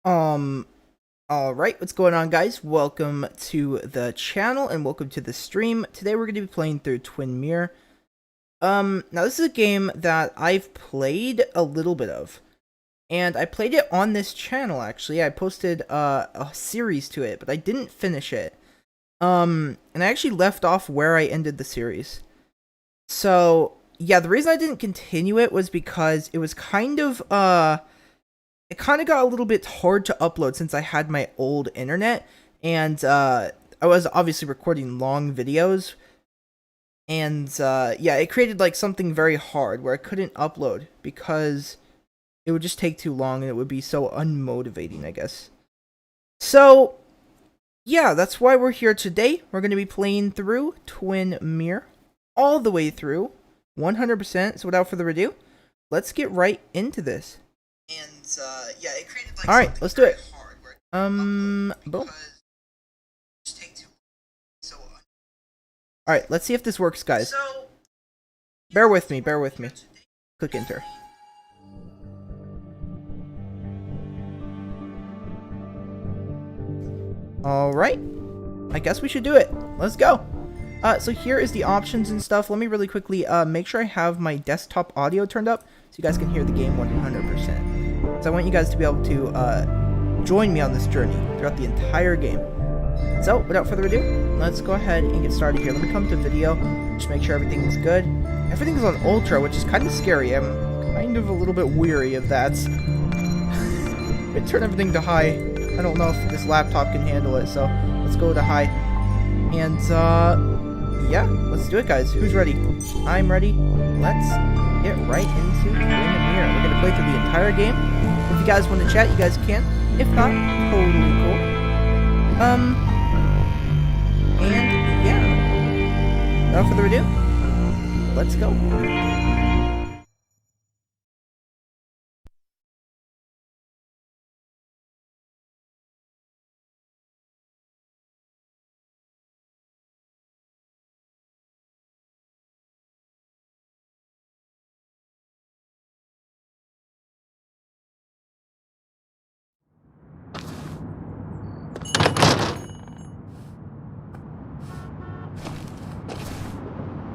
Um, alright, what's going on, guys? Welcome to the channel and welcome to the stream. Today we're going to be playing through Twin Mirror. Now this is a game that I've played a little bit of. And I played it on this channel, actually. I posted a series to it, but I didn't finish it. And I actually left off where I ended the series. So, yeah, the reason I didn't continue it was because it was kind of, it kind of got a little bit hard to upload since I had my old internet, and I was obviously recording long videos, and yeah, it created like something very hard where I couldn't upload because it would just take too long and it would be so unmotivating, I guess. So, yeah, that's why we're here today. We're going to be playing through Twin Mirror all the way through 100%. So without further ado, let's get right into this. And yeah, it created like alright, let's do it. Boom. Alright, let's see if this works, guys. Bear with me, bear with me. Click enter. Alright, I guess we should do it. Let's go. So here is the options and stuff. Let me really quickly make sure I have my desktop audio turned up so you guys can hear the game 100%. So I want you guys to be able to join me on this journey throughout the entire game. So without further ado, let's go ahead and get started here. Let me come to video, just make sure everything is good. Everything is on ultra, which is kind of scary. I'm kind of a little bit weary of that. I turn everything to high. I don't know if this laptop can handle it, so let's go to high. And yeah, let's do it, guys. Who's ready? I'm ready. Let's get right into Twin Mirror. We're gonna play through the entire game. If you guys want to chat, you guys can. If not, totally cool. And yeah, without further ado, let's go.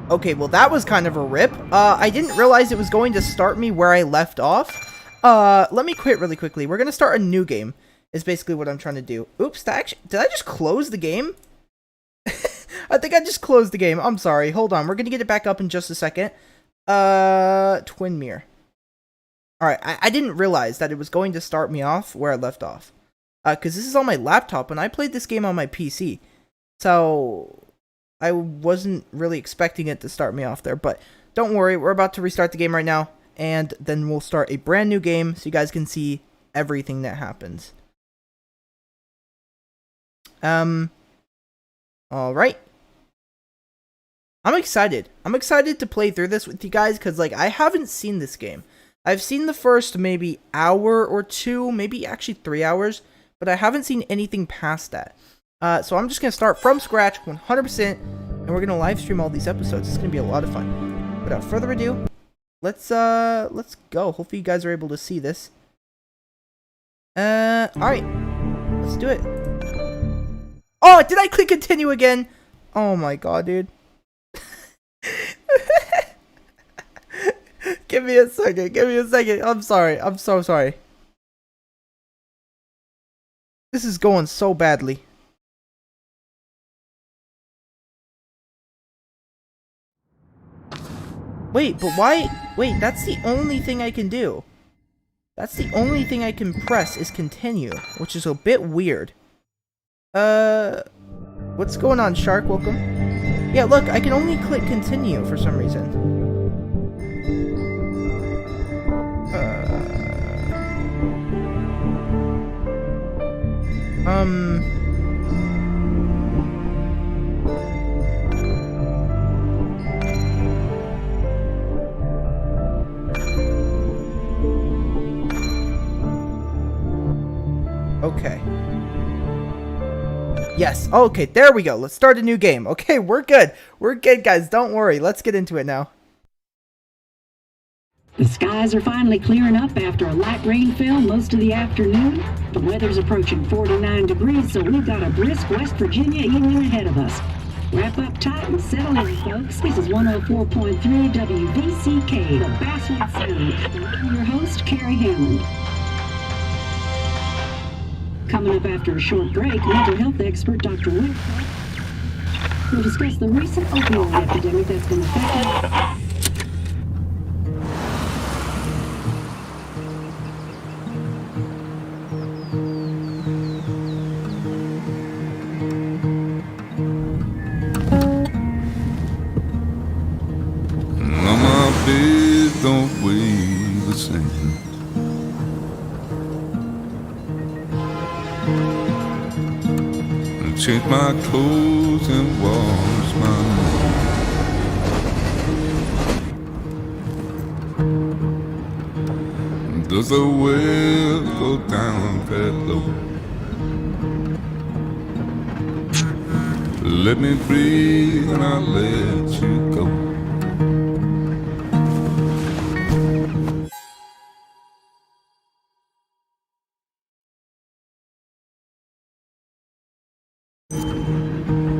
Okay, well that was kind of a rip. I didn't realize it was going to start me where I left off. Let me quit really quickly. We're gonna start a new game, is basically what I'm trying to do. Oops, did I just close the game? I think I just closed the game. I'm sorry. Hold on. We're gonna get it back up in just a second. Twin Mirror. Alright, I didn't realize that it was going to start me off where I left off. Because this is on my laptop, and I played this game on my PC. So I wasn't really expecting it to start me off there, but don't worry, we're about to restart the game right now, and then we'll start a brand new game so you guys can see everything that happens. Alright. I'm excited. I'm excited to play through this with you guys, because, like, I haven't seen this game. I've seen the first maybe hour or two, maybe actually 3 hours, but I haven't seen anything past that. So I'm just going to start from scratch, 100%, and we're going to live stream all these episodes. It's going to be a lot of fun. Without further ado, let's go. Hopefully you guys are able to see this. Alright. Let's do it. Oh, did I click continue again? Oh my god, dude. Give me a second. Give me a second. I'm sorry. I'm so sorry. This is going so badly. Wait, but why? Wait, that's the only thing I can do. That's the only thing I can press is continue, which is a bit weird. What's going on, Shark? Welcome. Yeah, look, I can only click continue for some reason. Okay. Yes. Okay, there we go. Let's start a new game. Okay, we're good. We're good, guys. Don't worry. Let's get into it now. The skies are finally clearing up after a light rain fell most of the afternoon. The weather's approaching 49 degrees, so we've got a brisk West Virginia evening ahead of us. Wrap up tight and settle in, folks. This is 104.3 WVCK, the Basswood Sound. I'm your host, Carrie Hammond. Coming up after a short break, mental health expert Dr. Wick will discuss the recent opioid epidemic that's been affecting. Don't weigh the same. And change my clothes and wash my nose. Does the well go down that low? Let me breathe and I'll let you go.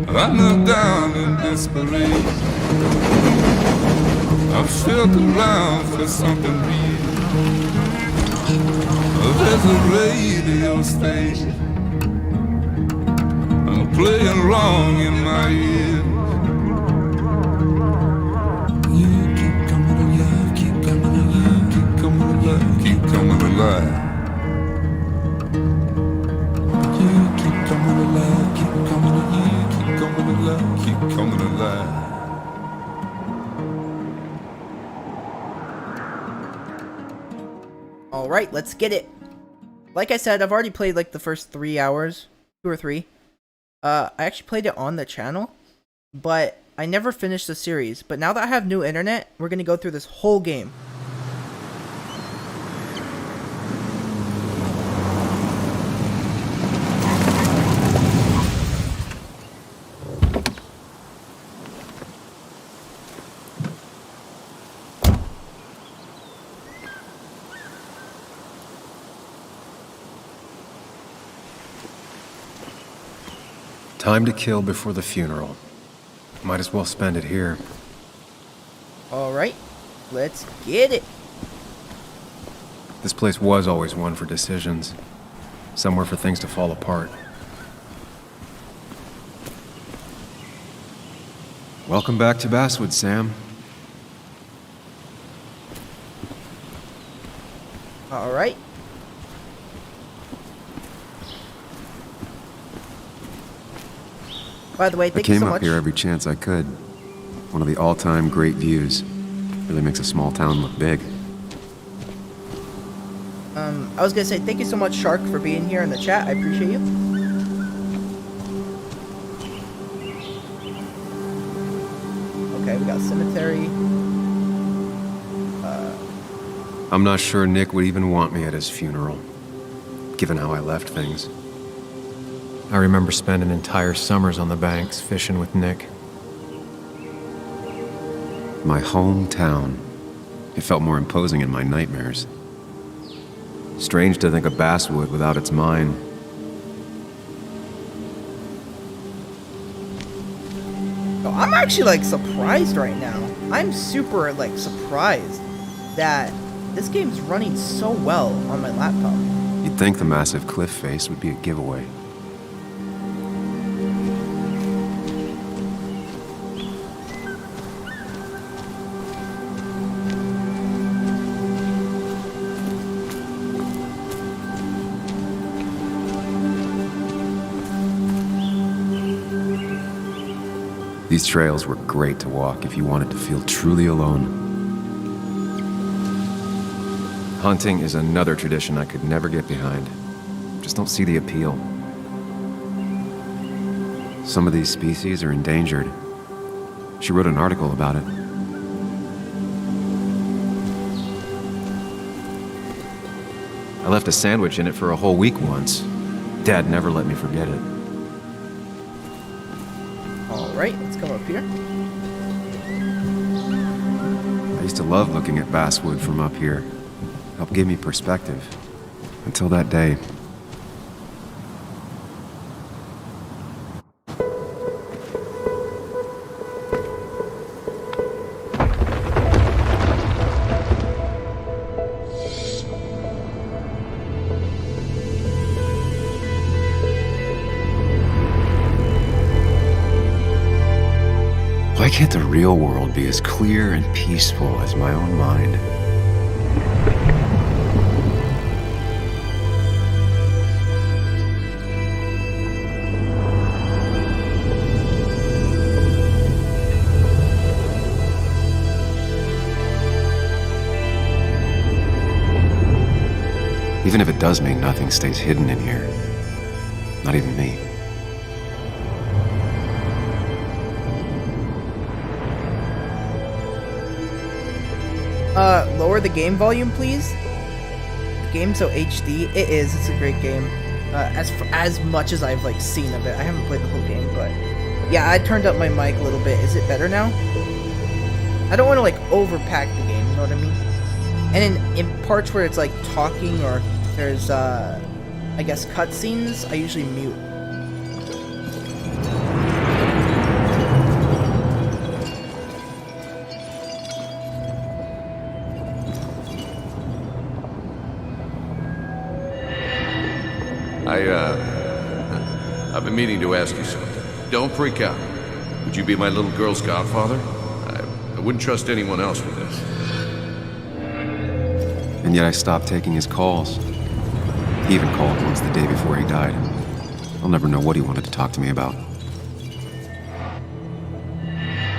I knelt down in desperation. I felt around for something real. There's a radio station playing wrong in my ear. You keep coming alive, keep coming alive, keep coming alive, keep coming alive. You keep coming alive, keep coming alive, keep coming alive, keep coming alive. All right, let's get it. Like I said, I've already played like the first 3 hours, 2 or 3. I actually played it on the channel, but I never finished the series. But now that I have new internet, we're gonna go through this whole game. Time to kill before the funeral. Might as well spend it here. Alright, let's get it. This place was always one for decisions. Somewhere for things to fall apart. Welcome back to Basswood, Sam. Alright. By the way, thank you so much. I came up here every chance I could. One of the all-time great views. Really makes a small town look big. I was gonna say thank you so much, Shark, for being here in the chat. I appreciate you. Okay, we got cemetery. I'm not sure Nick would even want me at his funeral, given how I left things. I remember spending entire summers on the banks fishing with Nick. My hometown. It felt more imposing in my nightmares. Strange to think of Basswood without its mine. Oh, I'm actually like surprised right now. I'm super like surprised that this game's running so well on my laptop. You'd think the massive cliff face would be a giveaway. These trails were great to walk if you wanted to feel truly alone. Hunting is another tradition I could never get behind. Just don't see the appeal. Some of these species are endangered. She wrote an article about it. I left a sandwich in it for a whole week once. Dad never let me forget it. Alright, let's come up here. I used to love looking at Basswood from up here. Helped give me perspective. Until that day. Why can't the real world be as clear and peaceful as my own mind? Even if it does mean nothing stays hidden in here. Not even me. Lower the game volume, please. The game's so HD. It is. It's a great game. As much as I've like seen of it, I haven't played the whole game, but yeah, I turned up my mic a little bit. Is it better now? I don't want to like overpack the game. You know what I mean? And in parts where it's like talking or there's I guess cutscenes, I usually mute. I've been meaning to ask you something. Don't freak out. Would you be my little girl's godfather? I wouldn't trust anyone else with this. And yet I stopped taking his calls. He even called once the day before he died. I'll never know what he wanted to talk to me about.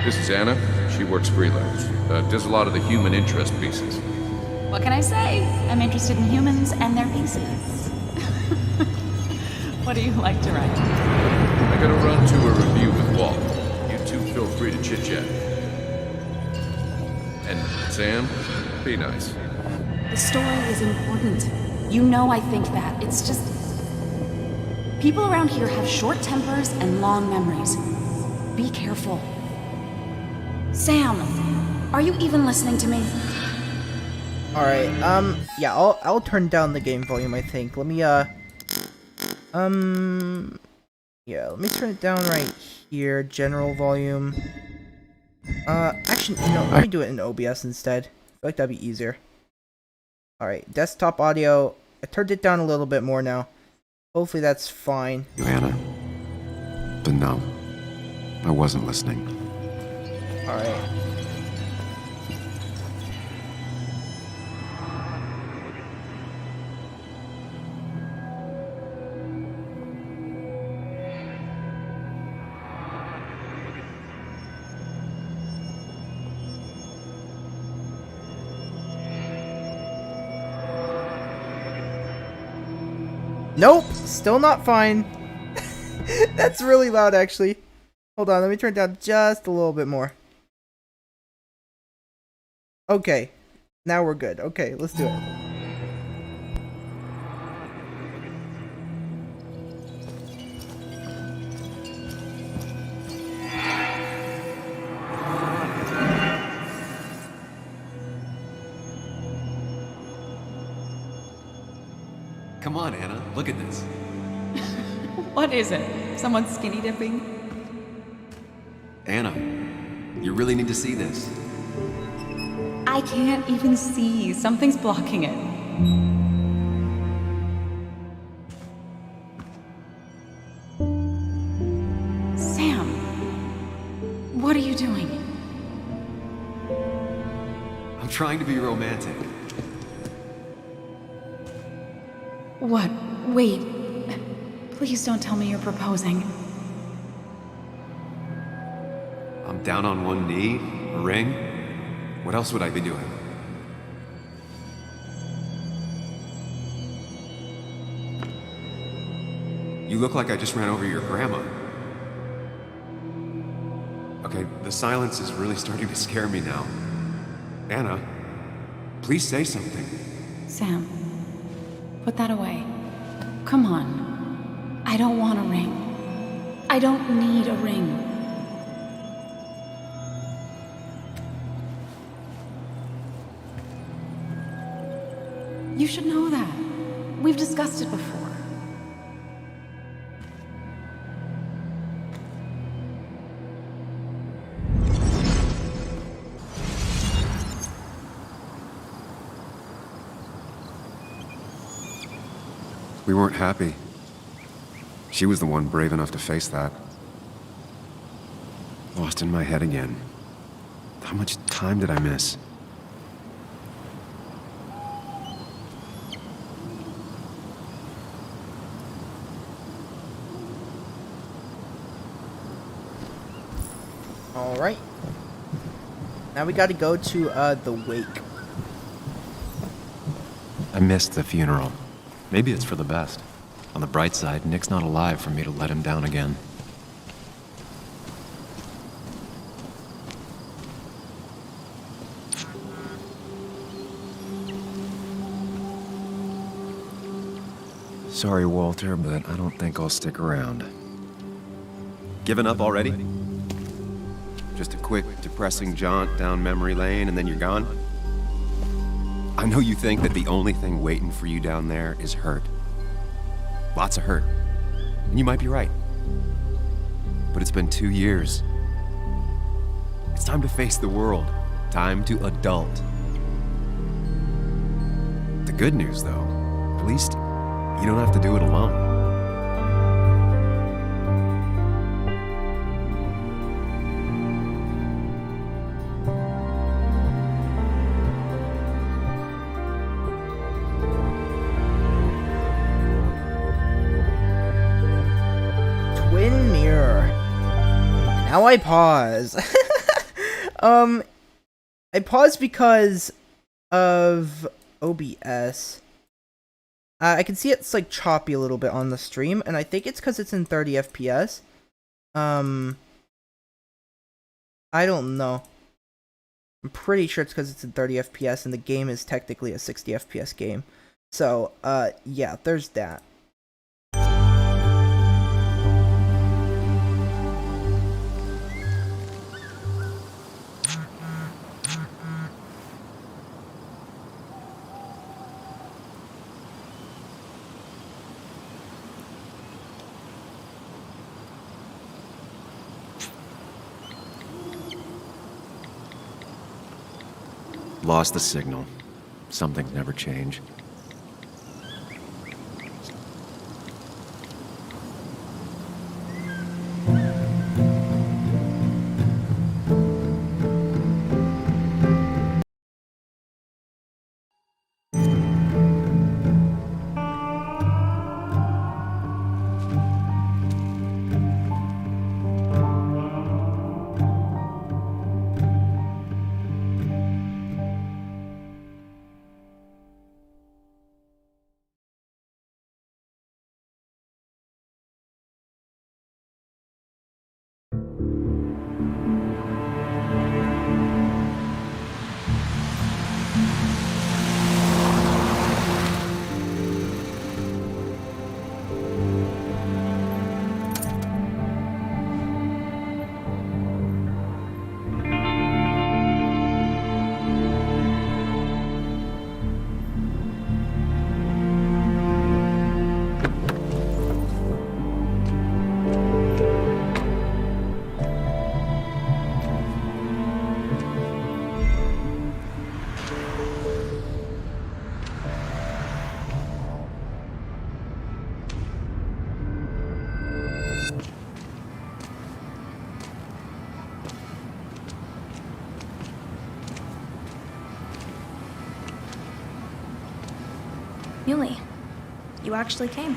This is Anna. She works freelance. Does a lot of the human interest pieces. What can I say? I'm interested in humans and their pieces. What do you like to write? I gotta run to a review with Walt. You two feel free to chit-chat. And Sam, be nice. The story is important. You know I think that. It's just... people around here have short tempers and long memories. Be careful. Sam, are you even listening to me? Alright, yeah, I'll turn down the game volume, I think. Let me, yeah, let me turn it down right here, general volume. Actually, no, let me do it in OBS instead. I feel like that'd be easier. Alright, desktop audio. I turned it down a little bit more now. Hopefully that's fine. Anna. But no, I wasn't listening. Alright. Nope, still not fine. That's really loud, actually. Hold on, let me turn it down just a little bit more. Okay, now we're good. Okay, let's do it. Come on, Anna, look at this. What is it? Someone skinny dipping? Anna, you really need to see this. I can't even see. Something's blocking it. Sam, what are you doing? I'm trying to be romantic. What? Wait. Please don't tell me you're proposing. I'm down on one knee, a ring. What else would I be doing? You look like I just ran over your grandma. Okay, the silence is really starting to scare me now. Anna, please say something. Sam, put that away. Come on. I don't want a ring. I don't need a ring. You should know that. We've discussed it before. We weren't happy. She was the one brave enough to face that. Lost in my head again. How much time did I miss? Alright. Now we gotta go to, the wake. I missed the funeral. Maybe it's for the best. On the bright side, Nick's not alive for me to let him down again. Sorry, Walter, but I don't think I'll stick around. Given up already? Just a quick, depressing jaunt down memory lane and then you're gone? I know you think that the only thing waiting for you down there is hurt. Lots of hurt. And you might be right. But it's been 2 years. It's time to face the world. Time to adult. The good news, though, at least you don't have to do it alone. Twin mirror. Now I pause. I paused because of OBS. I can see it's like choppy a little bit on the stream, and I think it's because it's in 30 FPS. I don't know. I'm pretty sure it's because it's in 30 FPS, and the game is technically a 60 FPS game. So, yeah, there's that. Lost the signal. Some things never change. Muley, you actually came.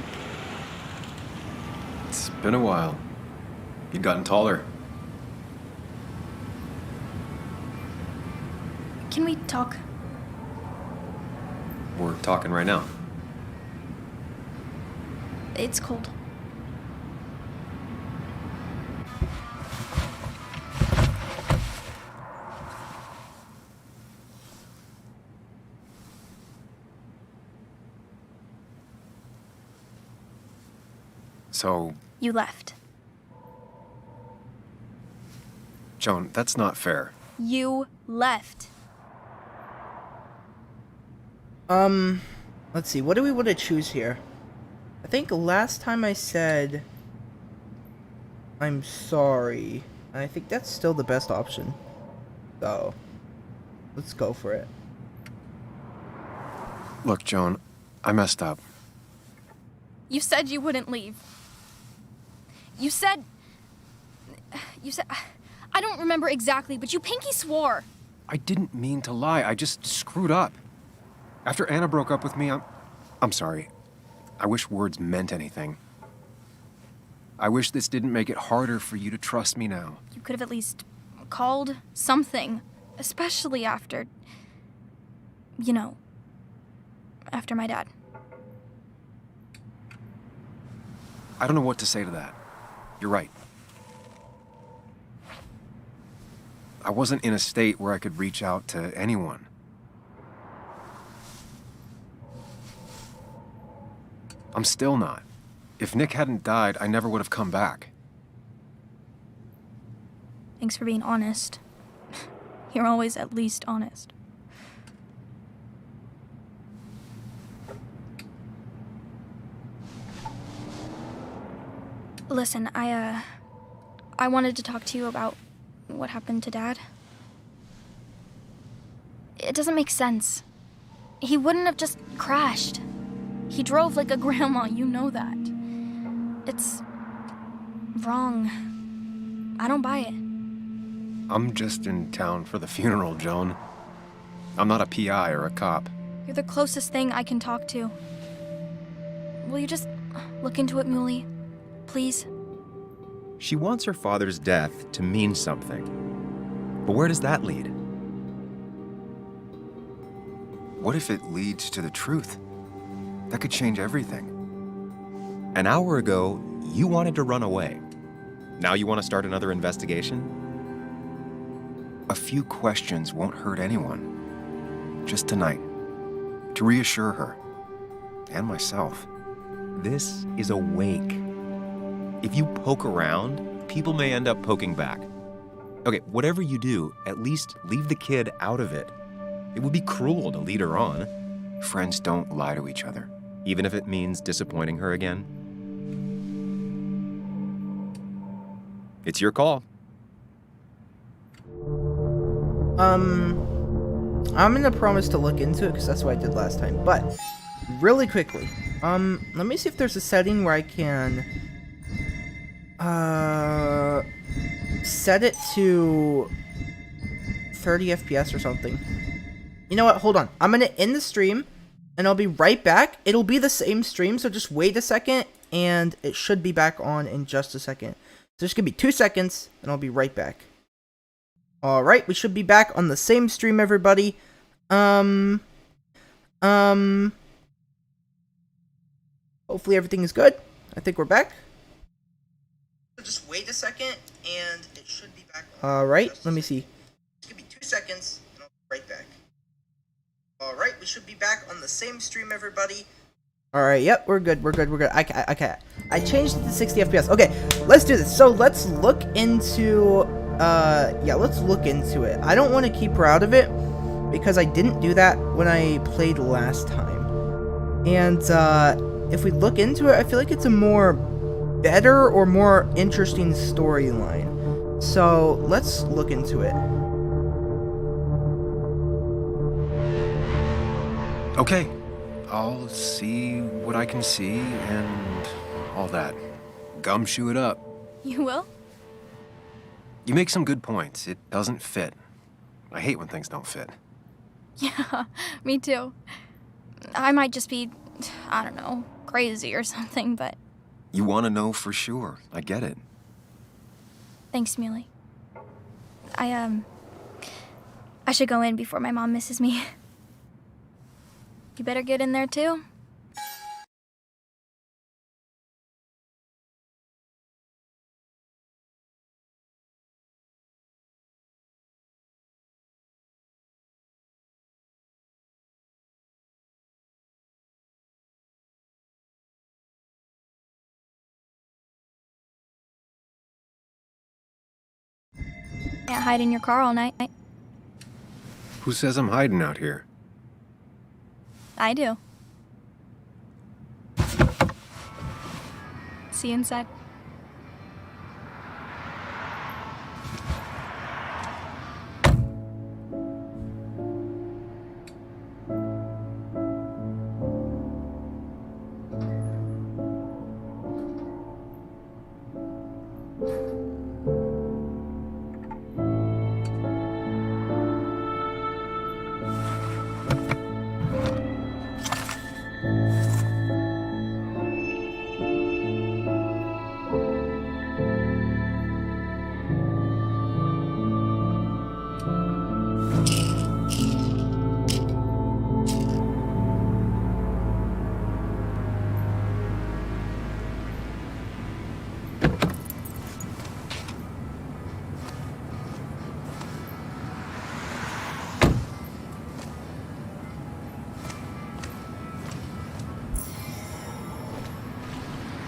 It's been a while. You've gotten taller. Can we talk? We're talking right now. It's cold. So, You left. Joan, that's not fair. You left. Let's see, what do we want to choose here? I think last time I said I'm sorry. I think that's still the best option. So, let's go for it. Look, Joan, I messed up. You said you wouldn't leave. You said... I don't remember exactly, but you pinky swore. I didn't mean to lie. I just screwed up. After Anna broke up with me, I'm sorry. I wish words meant anything. I wish this didn't make it harder for you to trust me now. You could have at least called something, especially after, you know, after my dad. I don't know what to say to that. You're right. I wasn't in a state where I could reach out to anyone. I'm still not. If Nick hadn't died, I never would have come back. Thanks for being honest. You're always at least honest. Listen, I wanted to talk to you about what happened to Dad. It doesn't make sense. He wouldn't have just crashed. He drove like a grandma, you know that. It's wrong. I don't buy it. I'm just in town for the funeral, Joan. I'm not a PI or a cop. You're the closest thing I can talk to. Will you just look into it, Muley? Please? She wants her father's death to mean something. But where does that lead? What if it leads to the truth? That could change everything. An hour ago, you wanted to run away. Now you want to start another investigation? A few questions won't hurt anyone. Just tonight. To reassure her. And myself. This is a wake. If you poke around, people may end up poking back. Okay, whatever you do, at least leave the kid out of it. It would be cruel to lead her on. Friends don't lie to each other, even if it means disappointing her again. It's your call. I'm gonna promise to look into it because that's what I did last time. But really quickly, let me see if there's a setting where I can set it to 30 FPS or something. You know what? Hold on. I'm gonna end the stream and I'll be right back. It'll be the same stream, so just wait a second and it should be back on in just a second. So just give me 2 seconds and I'll be right back. Alright, we should be back on the same stream, everybody. Hopefully everything is good. I think we're back. Just wait a second and it should be back on. Alright, let me see. Just give me 2 seconds and I'll be right back. Alright, we should be back on the same stream, everybody. Alright, yep, we're good. Okay. I changed it to 60 FPS. Okay, let's do this. So let's look into let's look into it. I don't want to keep her out of it because I didn't do that when I played last time. And if we look into it, I feel like it's a more better or more interesting storyline. So let's look into it. Okay, I'll see what I can see and all that. Gumshoe it up. You will? You make some good points. It doesn't fit. I hate when things don't fit. Yeah, me too. I might just be, I don't know, crazy or something, but... You want to know for sure. I get it. Thanks, Muley. I should go in before my mom misses me. You better get in there, too. Can't hide in your car all night. Who says I'm hiding out here? I do. See you inside.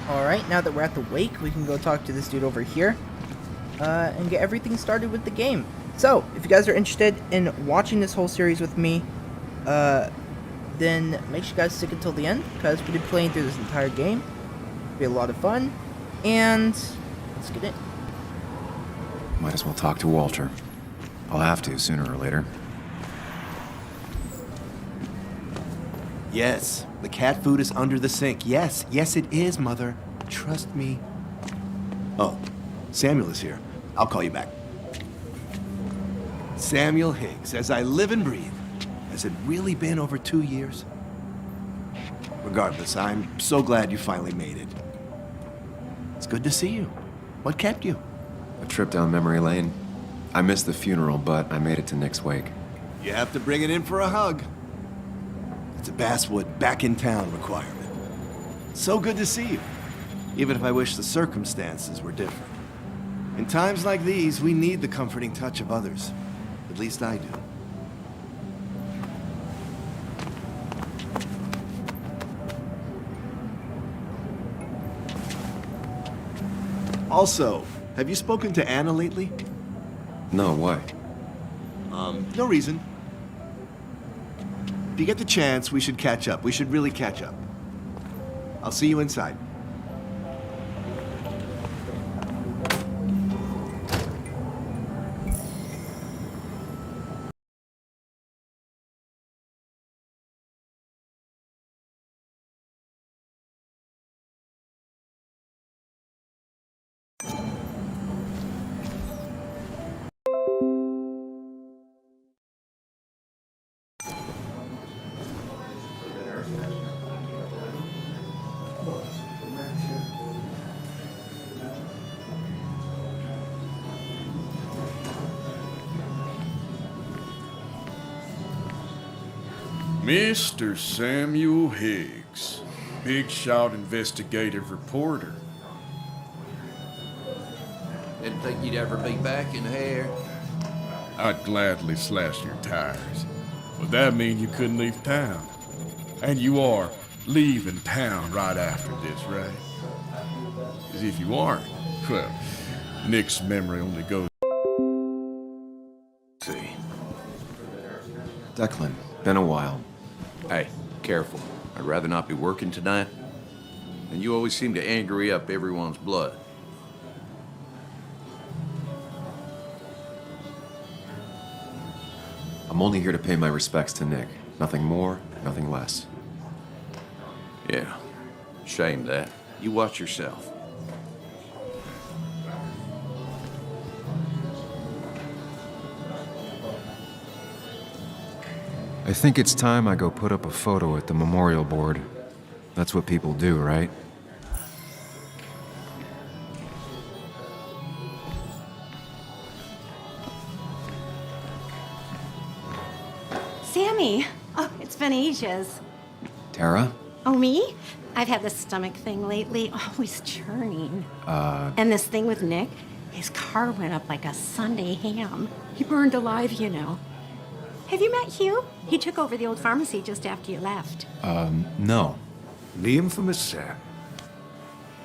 Alright, now that we're at the wake, we can go talk to this dude over here. And get everything started with the game. So, if you guys are interested in watching this whole series with me, then make sure you guys stick until the end, because we'll be playing through this entire game. It'll be a lot of fun, and let's get in. Might as well talk to Walter. I'll have to sooner or later. Yes, the cat food is under the sink. Yes, yes it is, Mother. Trust me. Oh, Samuel is here. I'll call you back. Samuel Higgs, as I live and breathe. Has it really been over 2 years? Regardless, I'm so glad you finally made it. It's good to see you. What kept you? A trip down memory lane. I missed the funeral, but I made it to Nick's wake. You have to bring it in for a hug. It's a Basswood back in town requirement. So good to see you, even if I wish the circumstances were different. In times like these, we need the comforting touch of others. At least I do. Also, have you spoken to Anna lately? No, why? No reason. If you get the chance, we should catch up. We should really catch up. I'll see you inside. Mr. Samuel Higgs, big shot investigative reporter. Didn't think you'd ever be back in here. I'd gladly slash your tires, but that mean you couldn't leave town. And you are leaving town right after this, right? As if you aren't. Well, Nick's memory only goes... See. Declan, been a while. Hey, careful. I'd rather not be working tonight. And you always seem to angry up everyone's blood. I'm only here to pay my respects to Nick. Nothing more, nothing less. Yeah, shame that. You watch yourself. I think it's time I go put up a photo at the memorial board. That's what people do, right? Sammy! Oh, it's been ages. Tara? Oh, me? I've had this stomach thing lately, always churning. And this thing with Nick, his car went up like a Sunday ham. He burned alive, you know. Have you met Hugh? He took over the old pharmacy just after you left. No. The infamous Sam.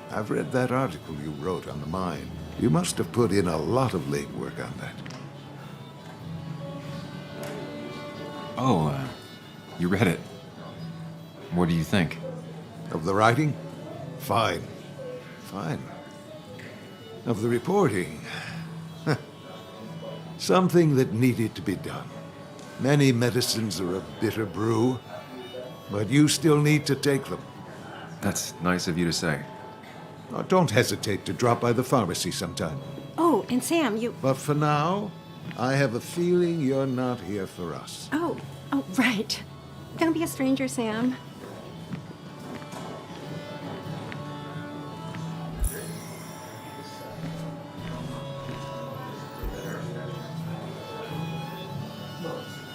I've read that article you wrote on the mine. You must have put in a lot of legwork on that. Oh, you read it. What do you think? Of the writing? Fine. Fine. Of the reporting? Something that needed to be done. Many medicines are a bitter brew, but you still need to take them. That's nice of you to say. Now, don't hesitate to drop by the pharmacy sometime. Oh, and Sam, you... But for now, I have a feeling you're not here for us. Oh, right. Don't be a stranger, Sam.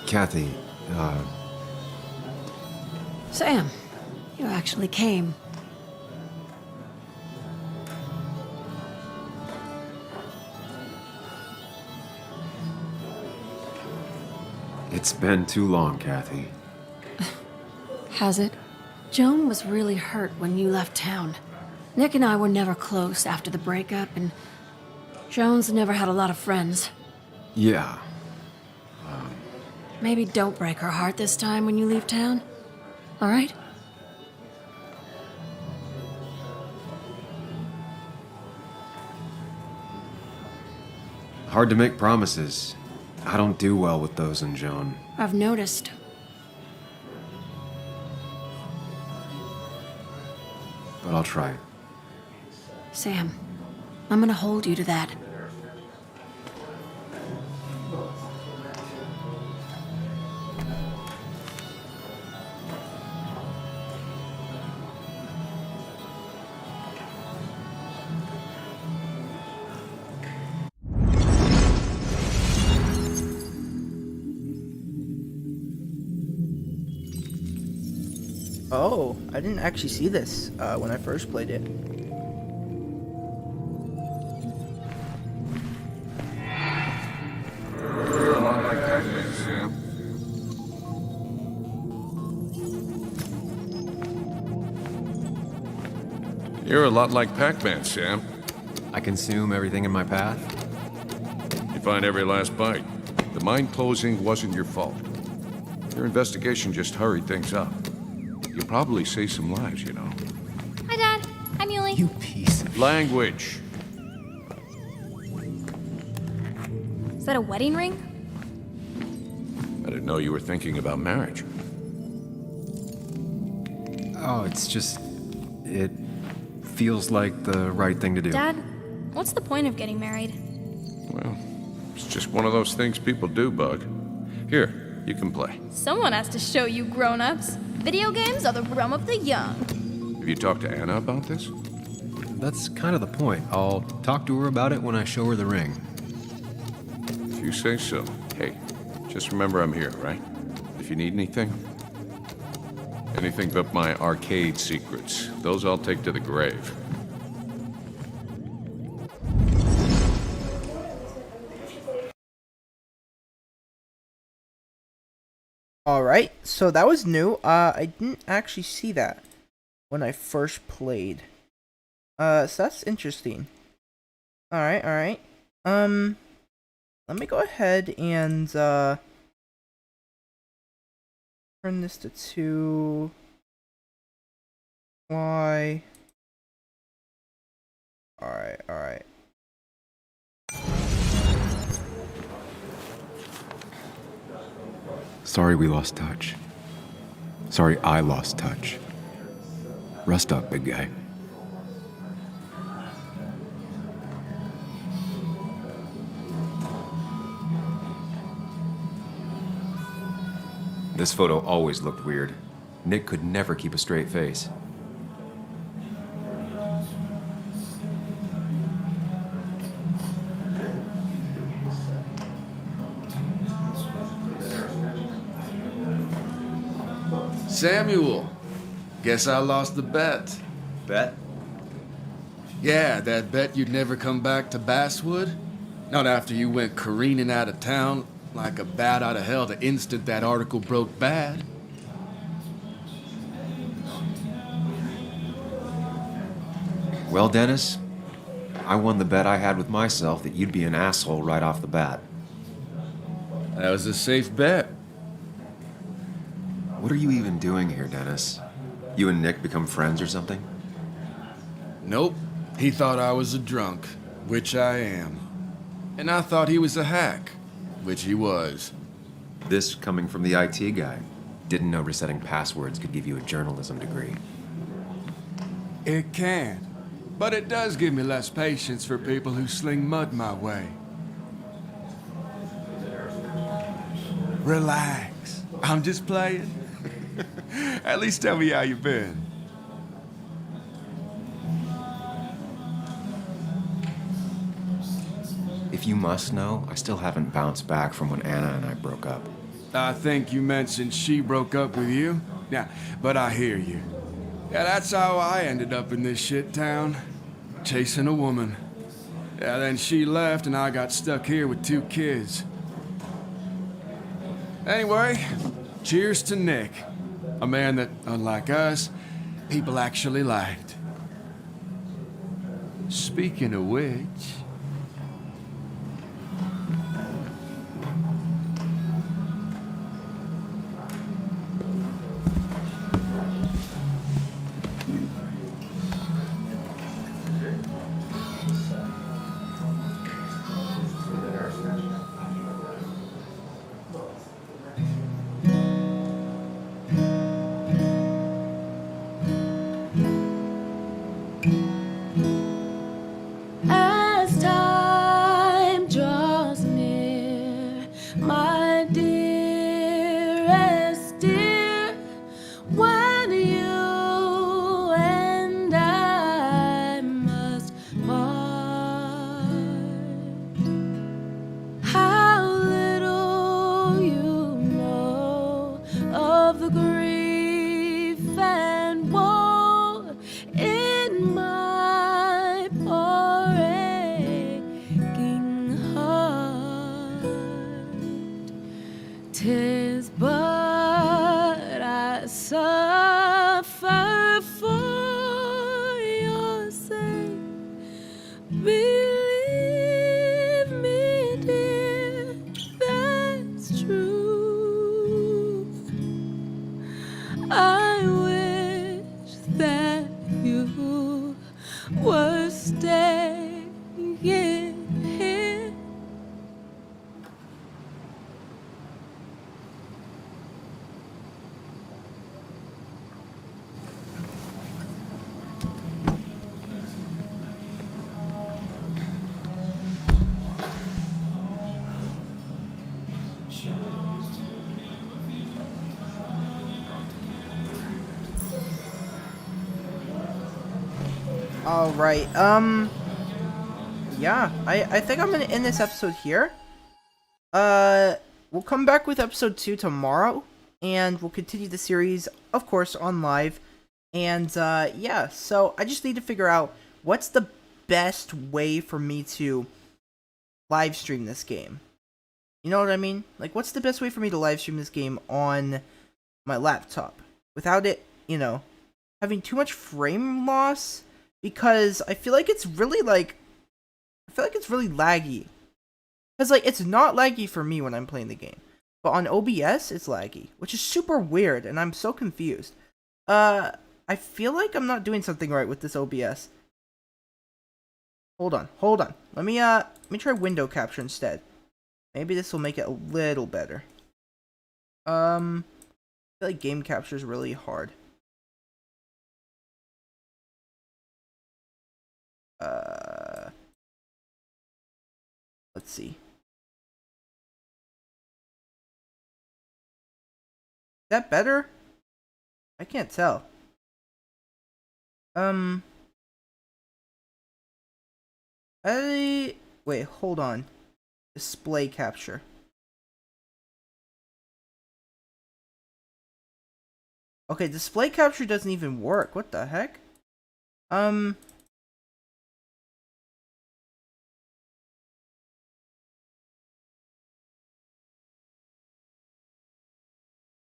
Kathy, Sam, you actually came. it's been too long, Kathy. Has it? Joan was really hurt when you left town. Nick and I were never close after the breakup, and Jones never had a lot of friends. Yeah. Maybe don't break her heart this time when you leave town. All right? Hard to make promises. I don't do well with those in Joan. I've noticed. But I'll try. Sam, I'm gonna hold you to that. Oh, I didn't actually see this when I first played it. You're a lot like Pac-Man, Sam. I consume everything in my path. You find every last bite. The mine closing wasn't your fault. Your investigation just hurried things up. You'll probably save some lives, you know. Hi, Dad. Hi, Muley. You piece of... Language. Is that a wedding ring? I didn't know you were thinking about marriage. Oh, it's just... It feels like the right thing to do. Dad, what's the point of getting married? Well, it's just one of those things people do, Bug. Here, you can play. Someone has to show you grown-ups. Video games are the realm of the young. Have you talked to Anna about this? That's kind of the point. I'll talk to her about it when I show her the ring. If you say so. Hey, just remember I'm here, right? If you need anything. Anything but my arcade secrets. Those I'll take to the grave. Alright, so that was new. I didn't actually see that when I first played. So that's interesting. Alright. Let me go ahead and, turn this to 2. Y. Alright. Sorry we lost touch. Sorry I lost touch. Rest up, big guy. This photo always looked weird. Nick could never keep a straight face. Samuel, guess I lost the bet. Bet? Yeah, that bet you'd never come back to Basswood? Not after you went careening out of town like a bat out of hell the instant that article broke bad. Well, Dennis, I won the bet I had with myself that you'd be an asshole right off the bat. That was a safe bet. What are you even doing here, Dennis? You and Nick become friends or something? Nope. He thought I was a drunk, which I am. And I thought he was a hack, which he was. This coming from the IT guy. Didn't know resetting passwords could give you a journalism degree. It can. But it does give me less patience for people who sling mud my way. Relax. I'm just playing. At least tell me how you been. If you must know, I still haven't bounced back from when Anna and I broke up. I think you mentioned she broke up with you. Yeah, but I hear you. Yeah, that's how I ended up in this shit town. Chasing a woman. Yeah, then she left and I got stuck here with 2 kids. Anyway, cheers to Nick. A man that, unlike us, people actually liked. Speaking of which... As time draws near, my dearest dear, when you and I must part, how little you know of the grief and woe in my poor aching heart. 'Tis but I suffer for your sake. Believe me, dear, that's true. I wish that you were staying here. Alright, yeah, I think I'm gonna end this episode here. We'll come back with episode 2 tomorrow, and we'll continue the series, of course, on live. And, yeah, so I just need to figure out what's the best way for me to live stream this game. You know what I mean? Like, what's the best way for me to live stream this game on my laptop without it, you know, having too much frame loss? Because I feel like it's really, like, it's really laggy. Because, like, it's not laggy for me when I'm playing the game. But on OBS, it's laggy, which is super weird, and I'm so confused. I feel like I'm not doing something right with this OBS. Hold on. Let me try window capture instead. Maybe this will make it a little better. I feel like game capture is really hard. Let's see. Is that better? I can't tell. Wait, hold on. Display capture. Okay, display capture doesn't even work. What the heck?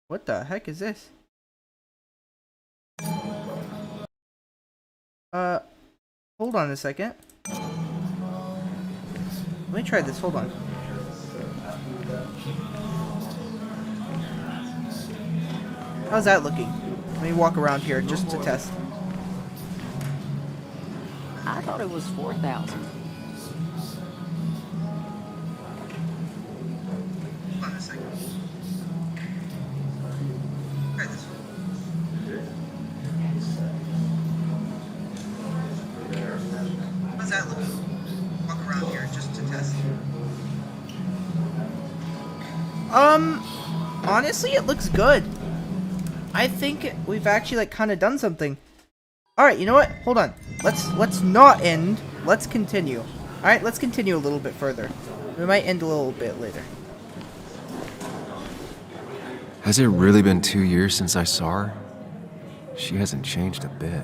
What the heck is this? Hold on a second. Let me try this, hold on. How's that looking? Let me walk around here just to test. I thought it was 4,000. Hold on a second. Try this. How's that looking? Walk around here just to test. Honestly, it looks good. I think we've actually, like, kind of done something. Alright, you know what? Hold on. Let's not end. Let's continue. Alright, let's continue a little bit further. We might end a little bit later. Has it really been 2 years since I saw her? She hasn't changed a bit.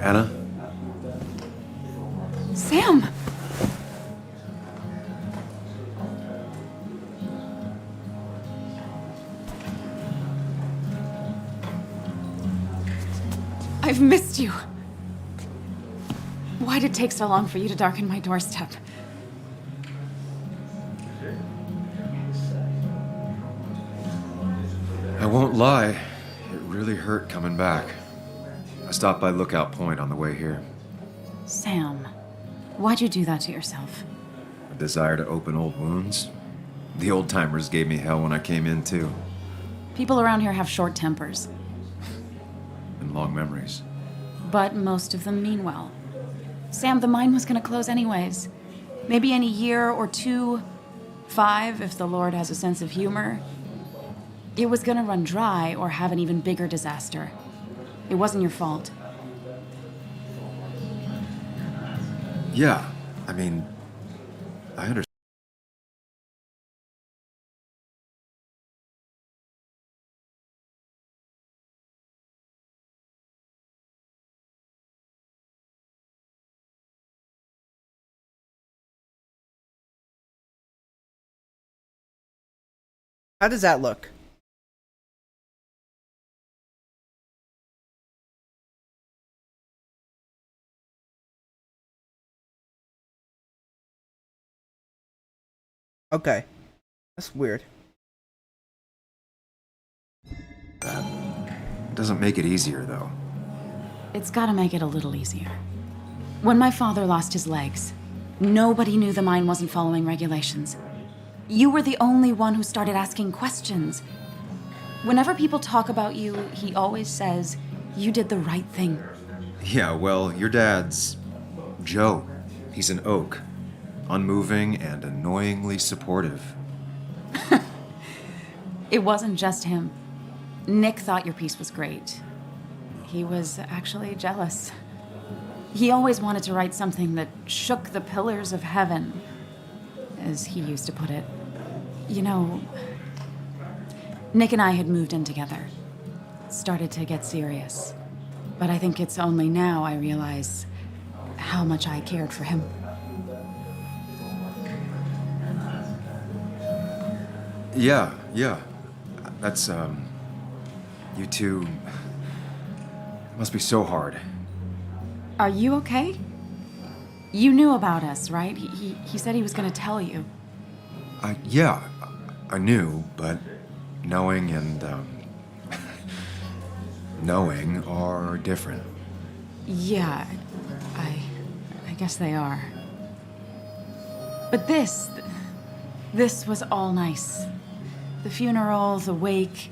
Anna? Sam! I've missed you. Why did it take so long for you to darken my doorstep? I won't lie, it really hurt coming back. I stopped by Lookout Point on the way here. Sam, why'd you do that to yourself? A desire to open old wounds? The old-timers gave me hell when I came in, too. People around here have short tempers, And long memories. but most of them mean well. Sam, the mine was gonna close anyways. Maybe in a year or 2, 5, if the Lord has a sense of humor. It was gonna run dry or have an even bigger disaster. It wasn't your fault. Yeah, I mean, I understand. How does that look? Okay. That's weird. That doesn't make it easier, though. It's gotta make it a little easier. When my father lost his legs, nobody knew the mine wasn't following regulations. You were the only one who started asking questions. Whenever people talk about you, he always says, you did the right thing. Yeah, well, your dad's Joe. He's an oak. Unmoving and annoyingly supportive. It wasn't just him. Nick thought your piece was great. He was actually jealous. He always wanted to write something that shook the pillars of heaven, as he used to put it. You know, Nick and I had moved in together. Started to get serious. But I think it's only now I realize how much I cared for him. Yeah. That's, you two must be so hard. Are you okay? You knew about us, right? He said he was gonna tell you. Yeah, I knew, but knowing and, knowing are different. Yeah, I guess they are. But this was all nice. The funeral, the wake.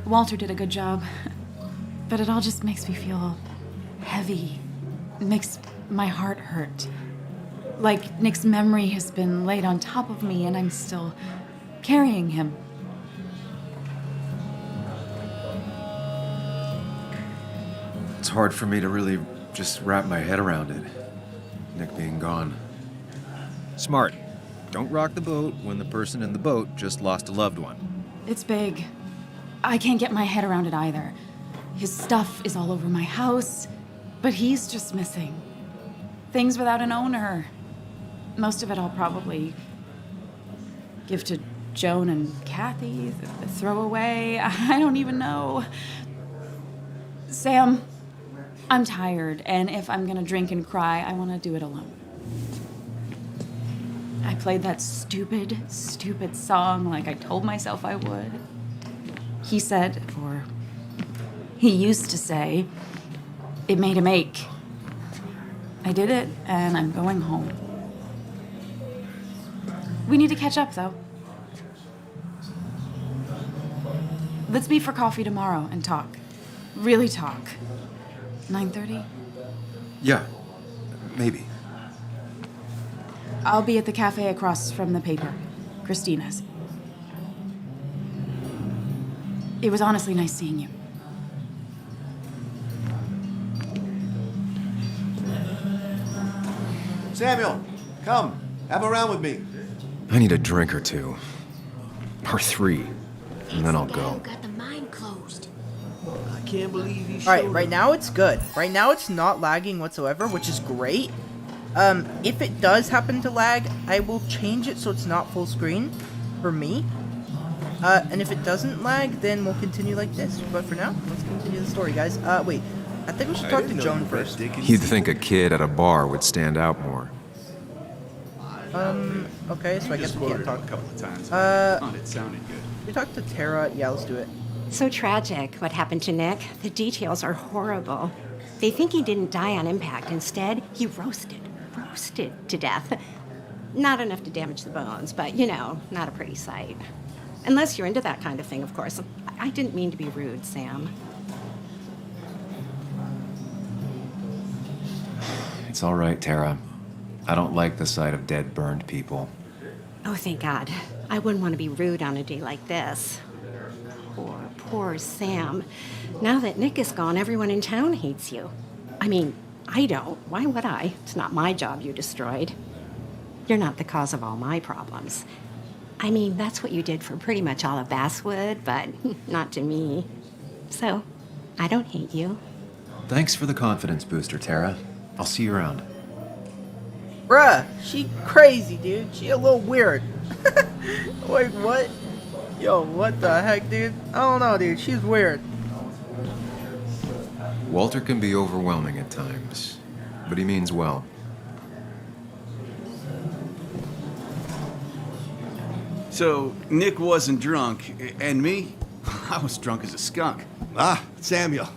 Walter did a good job. But it all just makes me feel heavy. It makes my heart hurt. Like Nick's memory has been laid on top of me and I'm still carrying him. It's hard for me to really just wrap my head around it. Nick being gone. Smart. Don't rock the boat when the person in the boat just lost a loved one. It's big. I can't get my head around it either. His stuff is all over my house, but he's just missing. Things without an owner. Most of it I'll probably give to Joan and Kathy, throw away. I don't even know. Sam, I'm tired, and if I'm gonna drink and cry, I want to do it alone. I played that stupid song like I told myself I would. He said, or he used to say, it made him ache. I did it, and I'm going home. We need to catch up, though. Let's meet for coffee tomorrow and talk. Really talk. 9:30? Yeah, maybe. I'll be at the cafe across from the paper. Christina's. It was honestly nice seeing you. Samuel, come. Have a round with me. I need a drink or two. Or 3. And then I'll go. Got the mine closed. I can't believe you Alright, right now it's good. Right now it's not lagging whatsoever, which is great. If it does happen to lag, I will change it so it's not full screen for me. And if it doesn't lag, then we'll continue like this. But for now, let's continue the story, guys. Wait. I think we should talk to Joan first. You'd think a kid at a bar would stand out more. Okay, so I guess we can't talk. A couple of times. It sounded good. We talked to Tara. Yeah, let's do it. So tragic what happened to Nick. The details are horrible. They think he didn't die on impact. Instead, he roasted to death. Not enough to damage the bones, but, you know, not a pretty sight. Unless you're into that kind of thing, of course. I didn't mean to be rude, Sam. It's all right, Tara. I don't like the sight of dead, burned people. Oh, thank God. I wouldn't want to be rude on a day like this. Poor Sam. Now that Nick is gone, everyone in town hates you. I mean, I don't. Why would I? It's not my job you destroyed. You're not the cause of all my problems. I mean, that's what you did for pretty much all of Basswood, but not to me. So, I don't hate you. Thanks for the confidence booster, Tara. I'll see you around. Bruh, she crazy, dude. She a little weird. Wait, what? Yo, what the heck, dude? I don't know, dude. She's weird. Walter can be overwhelming at times, but he means well. So, Nick wasn't drunk, and me? I was drunk as a skunk. Ah, Samuel,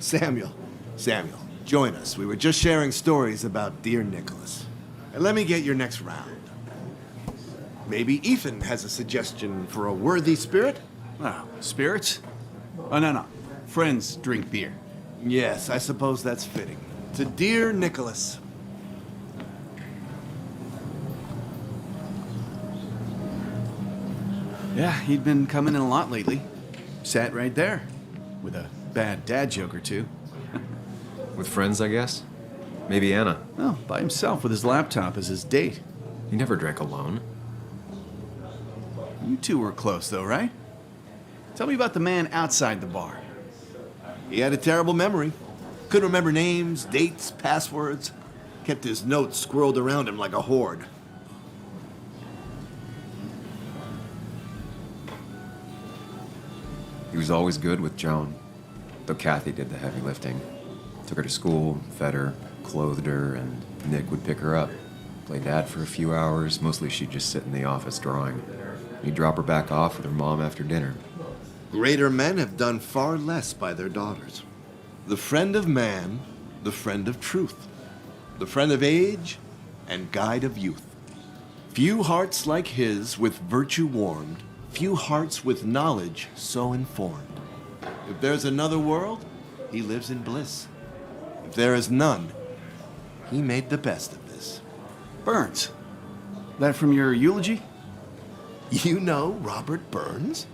join us. We were just sharing stories about dear Nicholas. And let me get your next round. Maybe Ethan has a suggestion for a worthy spirit? Oh, spirits? Oh, no. Friends drink beer. Yes, I suppose that's fitting. To dear Nicholas. Yeah, he'd been coming in a lot lately. Sat right there, with a bad dad joke or two. With friends, I guess? Maybe Anna. Oh, by himself with his laptop as his date. He never drank alone. You two were close, though, right? Tell me about the man outside the bar. He had a terrible memory. Couldn't remember names, dates, passwords. Kept his notes squirreled around him like a hoard. He was always good with Joan, though Kathy did the heavy lifting. Took her to school, fed her, clothed her, and Nick would pick her up. Play dad for a few hours. Mostly she'd just sit in the office drawing. He'd drop her back off with her mom after dinner. Greater men have done far less by their daughters. The friend of man, the friend of truth, the friend of age, and guide of youth. Few hearts like his with virtue warmed, few hearts with knowledge so informed. If there's another world, he lives in bliss. If there is none, he made the best of this. Burns. That from your eulogy? You know Robert Burns?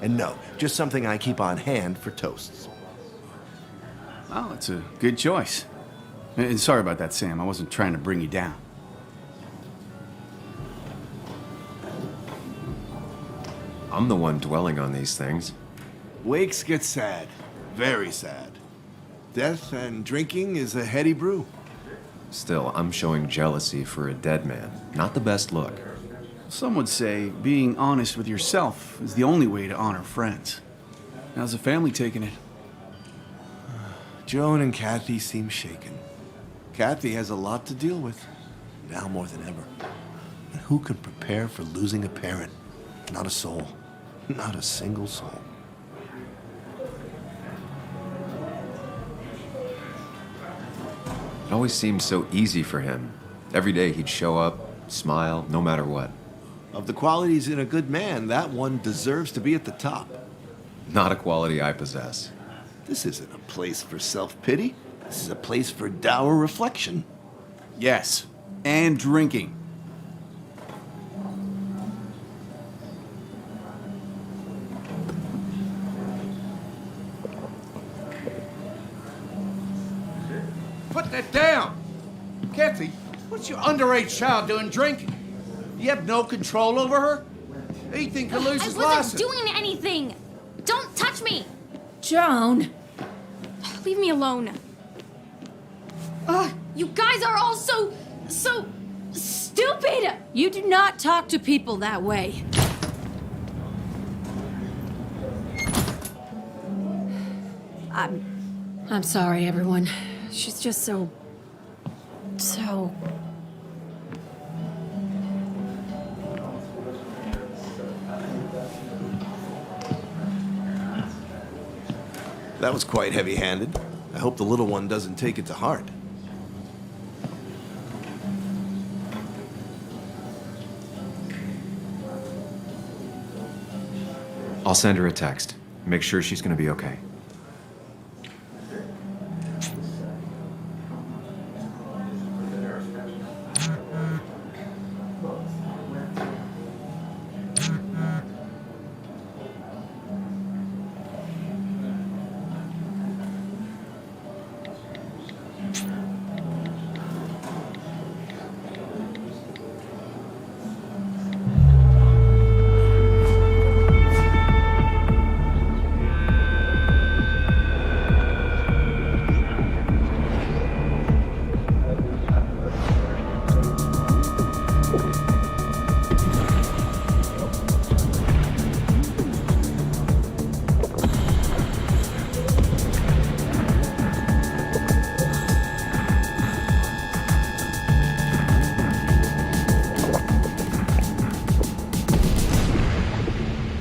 And no, just something I keep on hand for toasts. Well, it's a good choice. And sorry about that, Sam. I wasn't trying to bring you down. I'm the one dwelling on these things. Wakes get sad. Very sad. Death and drinking is a heady brew. Still, I'm showing jealousy for a dead man. Not the best look. Some would say being honest with yourself is the only way to honor friends. How's the family taking it? Joan and Kathy seem shaken. Kathy has a lot to deal with, now more than ever. And who can prepare for losing a parent? Not a soul. Not a single soul. It always seemed so easy for him. Every day he'd show up, smile, no matter what. Of the qualities in a good man, that one deserves to be at the top. Not a quality I possess. This isn't a place for self-pity. This is a place for dour reflection. Yes, and drinking. Put that down! Kathy, what's your underage child doing drinking? You have no control over her? Ethan could lose his I wasn't license. doing anything! Don't touch me! Joan! Leave me alone. You guys are all so stupid! You do not talk to people that way. I'm sorry, everyone. She's just so... That was quite heavy-handed. I hope the little one doesn't take it to heart. I'll send her a text. Make sure she's gonna be okay.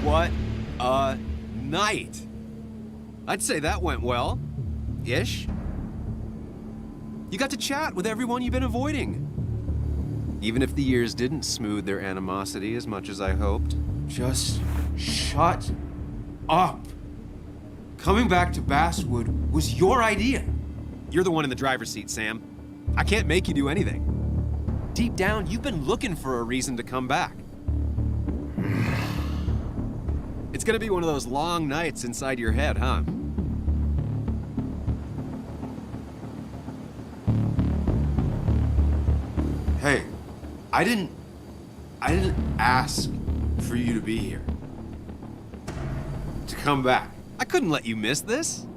What a night! I'd say that went well. Ish. You got to chat with everyone you've been avoiding. Even if the years didn't smooth their animosity as much as I hoped. Just shut up. Coming back to Basswood was your idea. You're the one in the driver's seat, Sam. I can't make you do anything. Deep down, you've been looking for a reason to come back. It's gonna be one of those long nights inside your head, huh? Hey, I didn't ask for you to be here. To come back. I couldn't let you miss this.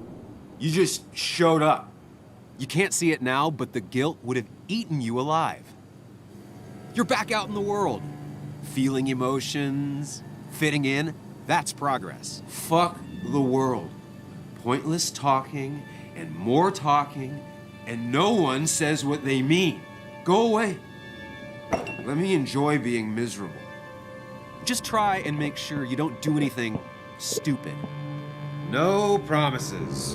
You just showed up. You can't see it now, but the guilt would have eaten you alive. You're back out in the world, feeling emotions, fitting in. That's progress. Fuck the world. Pointless talking and more talking, and no one says what they mean. Go away. Let me enjoy being miserable. Just try and make sure you don't do anything stupid. No promises.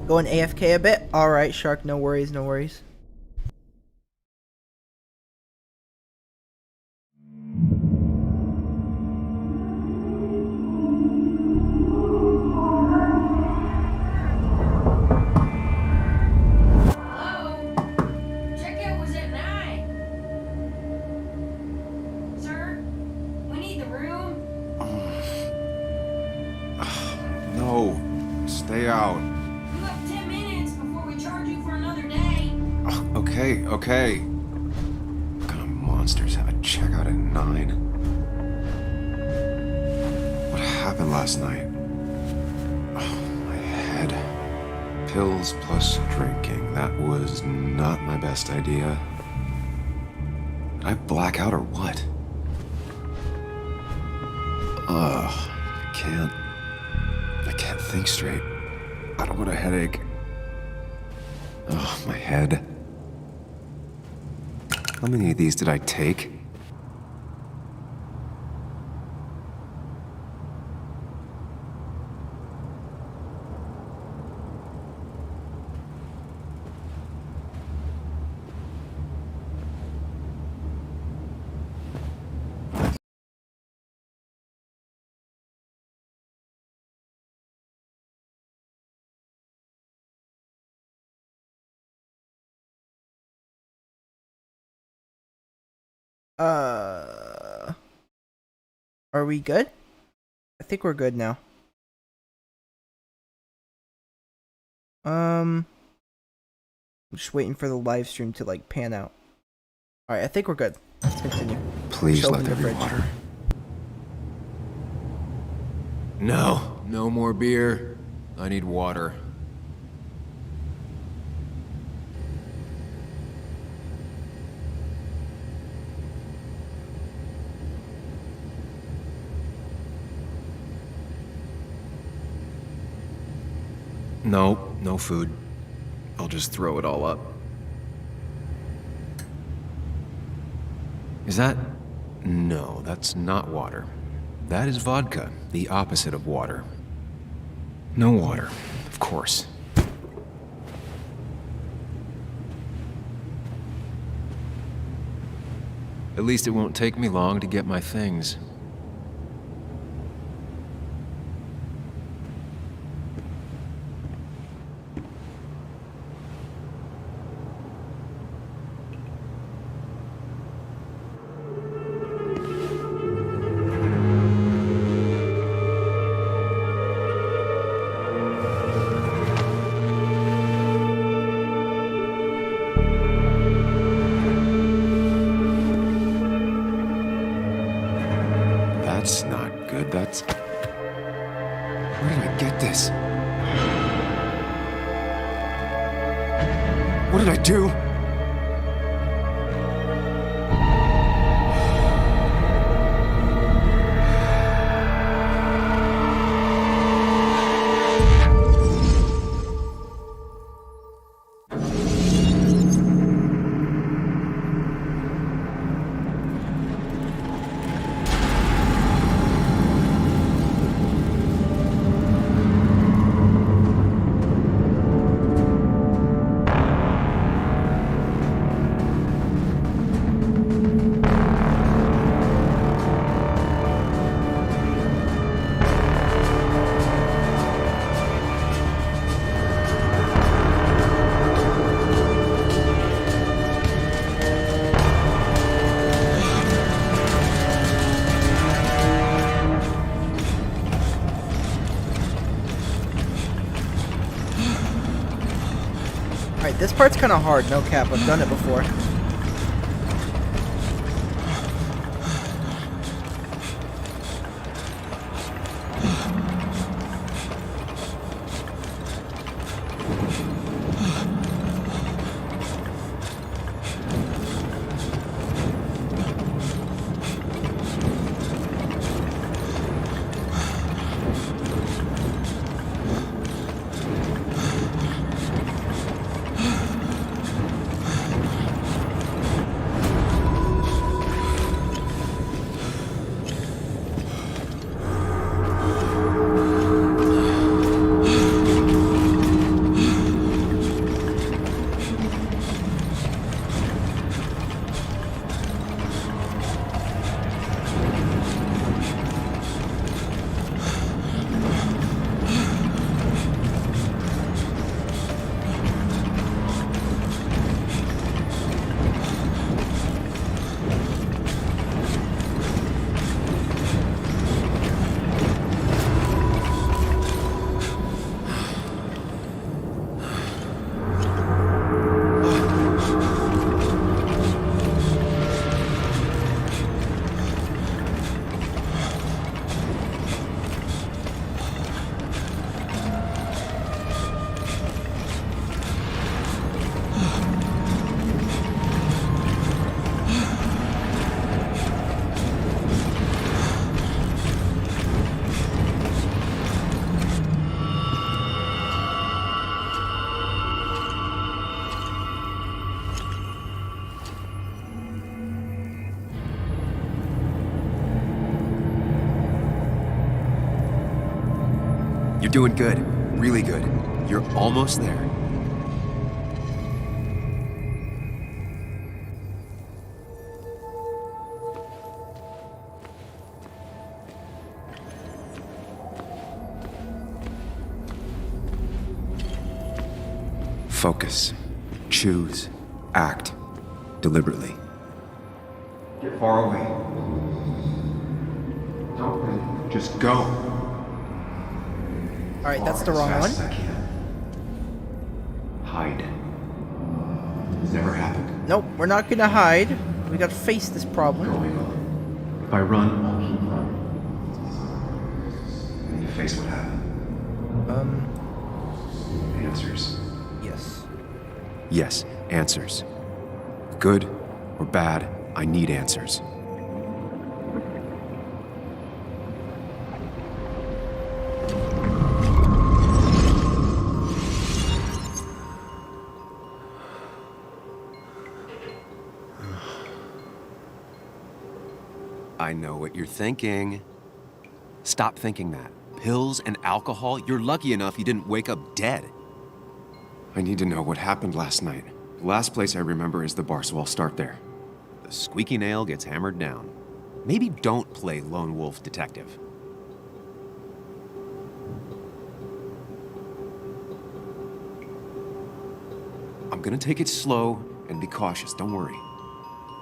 Going AFK a bit? Alright, Shark, no worries, no worries. Stay out. You have 10 minutes before we charge you for another day. Okay, okay. What kind of monsters have a checkout at 9? What happened last night? Oh, my head. Pills plus drinking. That was not my best idea. Did I black out or what? Ugh, I can't think straight. I don't want a headache. Oh, my head. How many of these did I take? Are we good? I think we're good now. I'm just waiting for the live stream to like pan out. Alright, I think we're good. Let's continue. Please Just let open there the be fridge. water. No, no more beer. I need water. No, no food. I'll just throw it all up. Is that... No, that's not water. That is vodka, the opposite of water. No water, of course. At least it won't take me long to get my things. That's not good. That's... Where did I get this? What did I do? Alright, this part's kind of hard, no cap. I've done it before. You're doing good. Really good. You're almost there. Focus. Choose. Act. Deliberately. Get far away. Don't wait. Just go. Alright, that's the wrong one. As fast as I can. Hide. It's never happened. Nope, we're not gonna hide. We gotta face this problem. If I run, I'll keep running. And you face what happened. Answers. Yes. Yes, answers. Good or bad, I need answers. I know what you're thinking. Stop thinking that. Pills and alcohol? You're lucky enough you didn't wake up dead. I need to know what happened last night. The last place I remember is the bar, so I'll start there. The squeaky nail gets hammered down. Maybe don't play lone wolf detective. I'm gonna take it slow and be cautious, don't worry.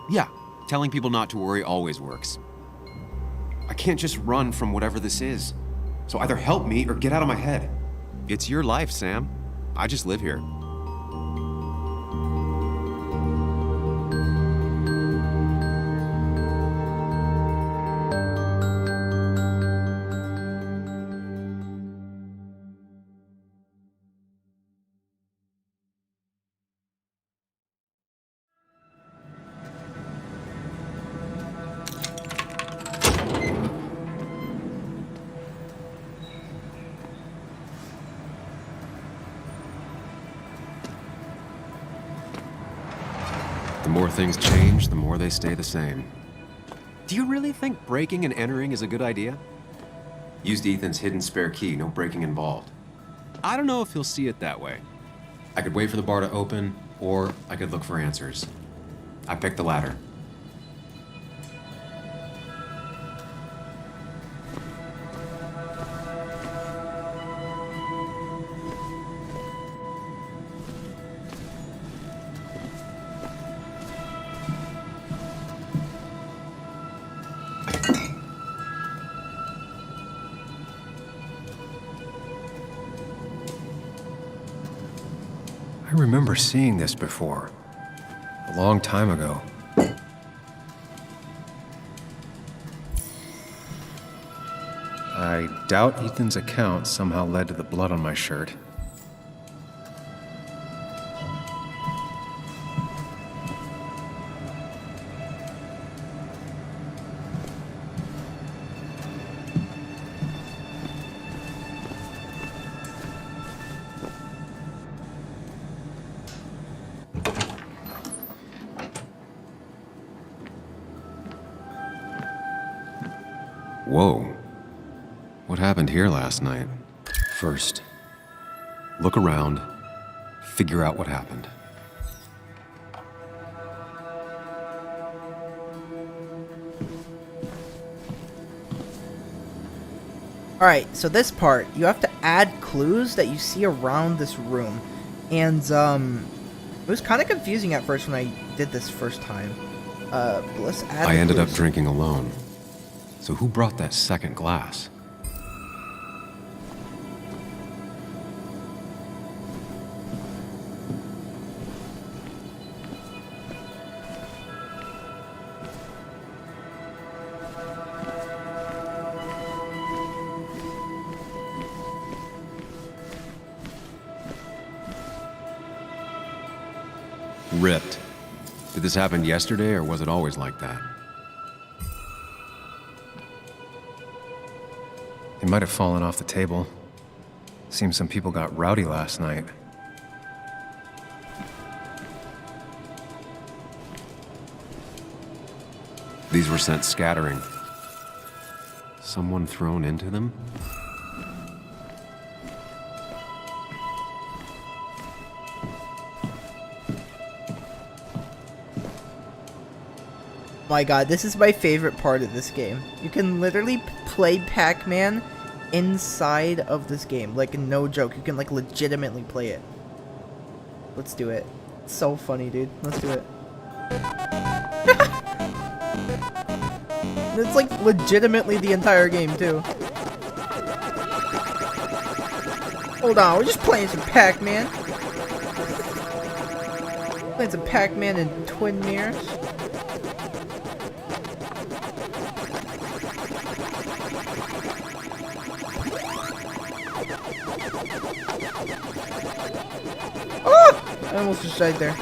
Yeah, telling people not to worry always works. I can't just run from whatever this is. So either help me or get out of my head. It's your life, Sam. I just live here. The more things change, the more they stay the same. Do you really think breaking and entering is a good idea? Used Ethan's hidden spare key, no breaking involved. I don't know if he'll see it that way. I could wait for the bar to open, or I could look for answers. I picked the latter. I remember seeing this before, a long time ago. I doubt Ethan's account somehow led to the blood on my shirt. Whoa. What happened here last night? First, look around, figure out what happened. Alright, so this part, you have to add clues that you see around this room. And, it was kind of confusing at first when I did this first time. But let's add I ended up clues. drinking alone. So who brought that second glass? Ripped. Did this happen yesterday, or was it always like that? It might have fallen off the table. Seems some people got rowdy last night. These were sent scattering. Someone thrown into them? My god, this is my favorite part of this game. You can literally play Pac-Man inside of this game. Like, no joke. You can, like, legitimately play it. Let's do it. It's so funny, dude. Let's do it. It's, like, legitimately the entire game, too. Hold on, we're just playing some Pac-Man. Playing some Pac-Man and Twin Mirrors. I almost just died there.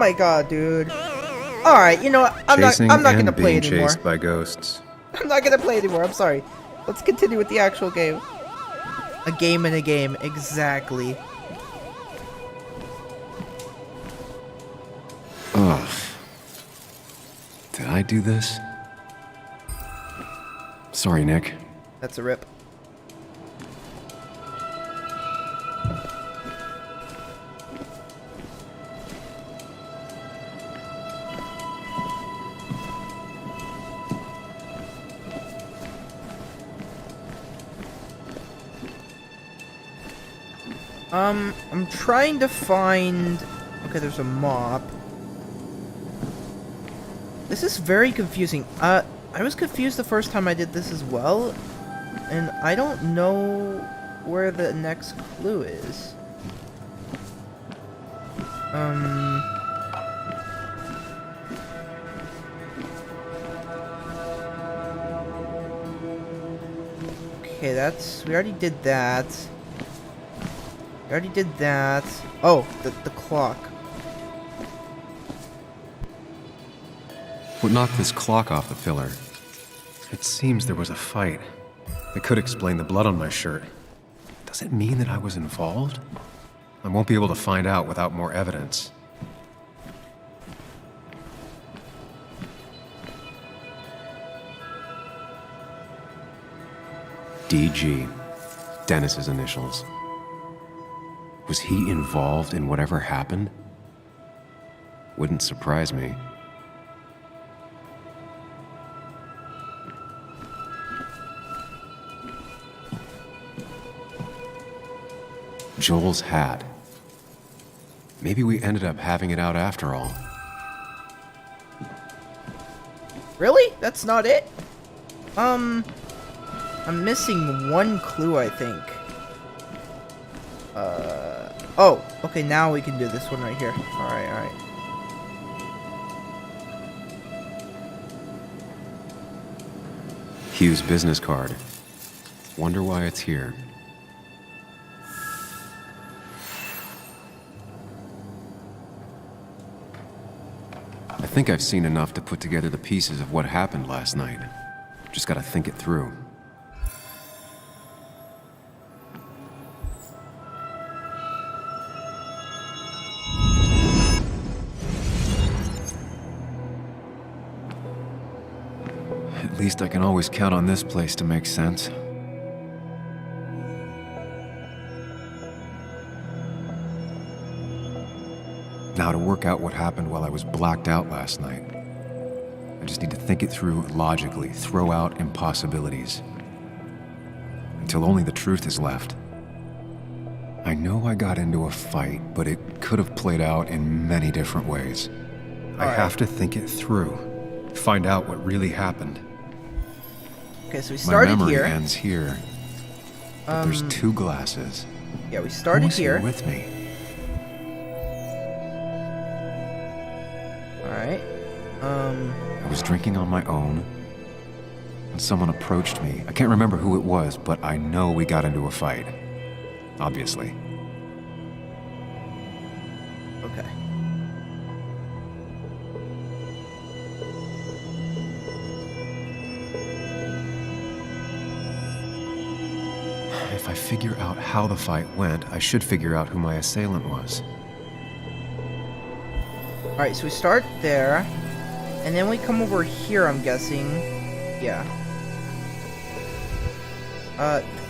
my god, dude. Alright, you know what? I'm not gonna play being anymore. chased by ghosts. I'm not gonna play anymore, I'm sorry. Let's continue with the actual game. A game in a game, exactly. Ugh. Did I do this? Sorry, Nick. That's a rip. I'm trying to find... Okay, there's a mop. This is very confusing. I was confused the first time I did this as well, and I don't know where the next clue is. Okay, that's... We already did that. We already did that. Oh, the clock. What knocked this clock off the pillar? It seems there was a fight. It could explain the blood on my shirt. Does it mean that I was involved? I won't be able to find out without more evidence. DG. Dennis's initials. Was he involved in whatever happened? Wouldn't surprise me. Joel's hat. Maybe we ended up having it out after all. Really? That's not it? I'm missing one clue, I think. Oh, okay, now we can do this one right here. Alright, alright. Hugh's business card. Wonder why it's here. I think I've seen enough to put together the pieces of what happened last night. Just gotta think it through. At least I can always count on this place to make sense. Now to work out what happened while I was blacked out last night. I just need to think it through logically, throw out impossibilities. Until only the truth is left. I know I got into a fight, but it could have played out in many different ways. I have to think it through. Find out what really happened. Okay, so we started My memory here. ends here. But there's two glasses. Yeah, we started Who's here. with me? Alright. I was drinking on my own, and someone approached me. I can't remember who it was, but I know we got into a fight. Obviously. Okay. If I figure out how the fight went, I should figure out who my assailant was. Alright, so we start there, and then we come over here, I'm guessing. Yeah.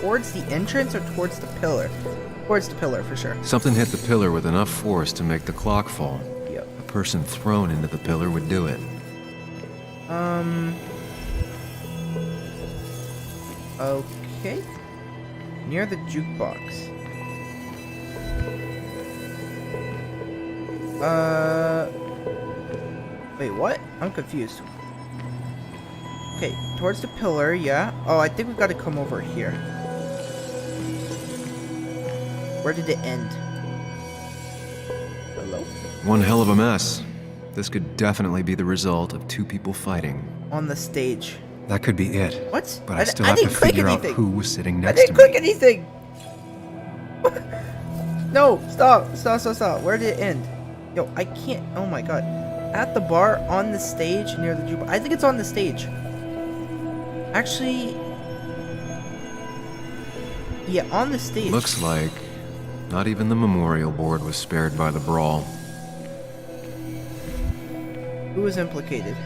Towards the entrance or towards the pillar? Towards the pillar, for sure. Something hit the pillar with enough force to make the clock fall. Yep. A person thrown into the pillar would do it. Okay. Near the jukebox. Wait, what? I'm confused. Okay, towards the pillar, yeah. Oh, I think we gotta come over here. Where did it end? Hello? One hell of a mess. This could definitely be the result of two people fighting. On the stage. That could be it. What? But I still have to figure out who was sitting I next to didn't me. click anything! No, stop. Stop. Where did it end? Yo, I can't. Oh my god. At the bar, on the stage, near the jukebox. I think it's on the stage. Actually. Yeah, on the stage. Looks like not even the memorial board was spared by the brawl. Who was implicated?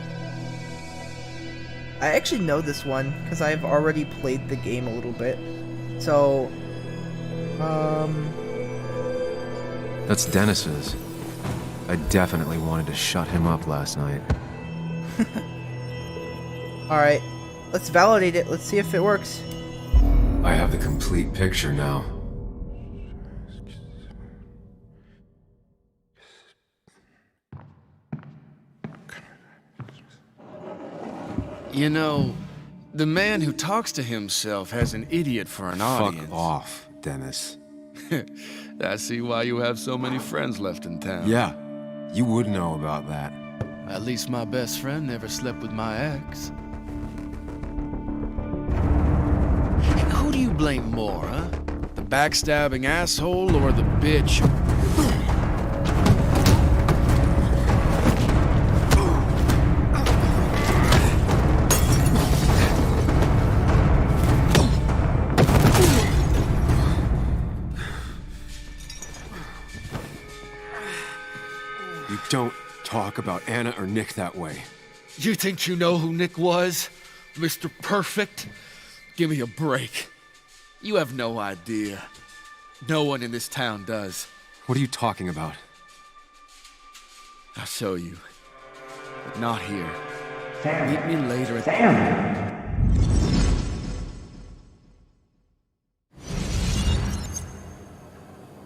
I actually know this one because I've already played the game a little bit. So, That's Dennis's. I definitely wanted to shut him up last night. Alright, let's validate it. Let's see if it works. I have the complete picture now. You know, the man who talks to himself has an idiot for an audience. Fuck off, Dennis. I see why you have so many friends left in town. Yeah, you would know about that. At least my best friend never slept with my ex. Who do you blame more, huh? The backstabbing asshole or the bitch? You don't talk about Anna or Nick that way. You think you know who Nick was? Mr. Perfect? Give me a break. You have no idea. No one in this town does. What are you talking about? I'll show you. But not here. Meet me later at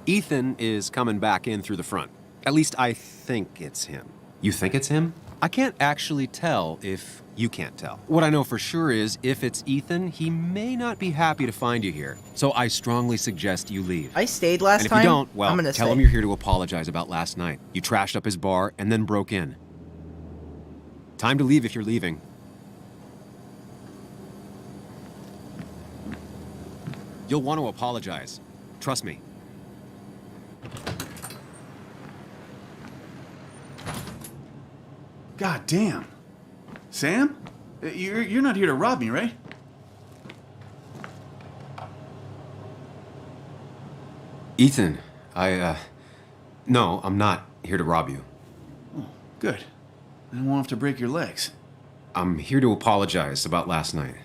Ethan is coming back in through the front. At least I think it's him. You think it's him? I can't actually tell if you can't tell. What I know for sure is if it's Ethan, he may not be happy to find you here. So I strongly suggest you leave. I stayed last time. And if you don't, well, I'm gonna tell stay. him you're here to apologize about last night. You trashed up his bar and then broke in. Time to leave if you're leaving. You'll want to apologize. Trust me. God damn. Sam? You're not here to rob me, right? Ethan, no, I'm not here to rob you. Oh, good. I won't have to break your legs. I'm here to apologize about last night.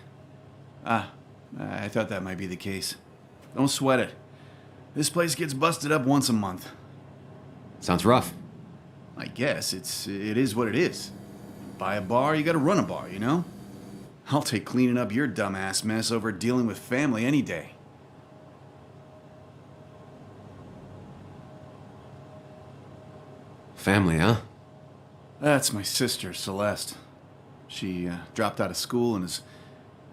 Ah, I thought that might be the case. Don't sweat it. This place gets busted up once a month. Sounds rough. I guess it is what it is. Buy a bar, you gotta run a bar, you know? I'll take cleaning up your dumbass mess over dealing with family any day. Family, huh? That's my sister, Celeste. She dropped out of school and is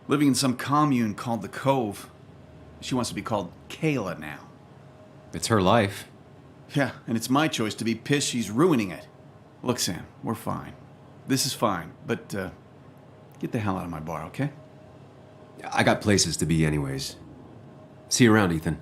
living in some commune called the Cove. She wants to be called Kayla now. It's her life. Yeah, and it's my choice to be pissed she's ruining it. Look, Sam, we're fine. This is fine, but get the hell out of my bar, okay? I got places to be anyways. See you around, Ethan.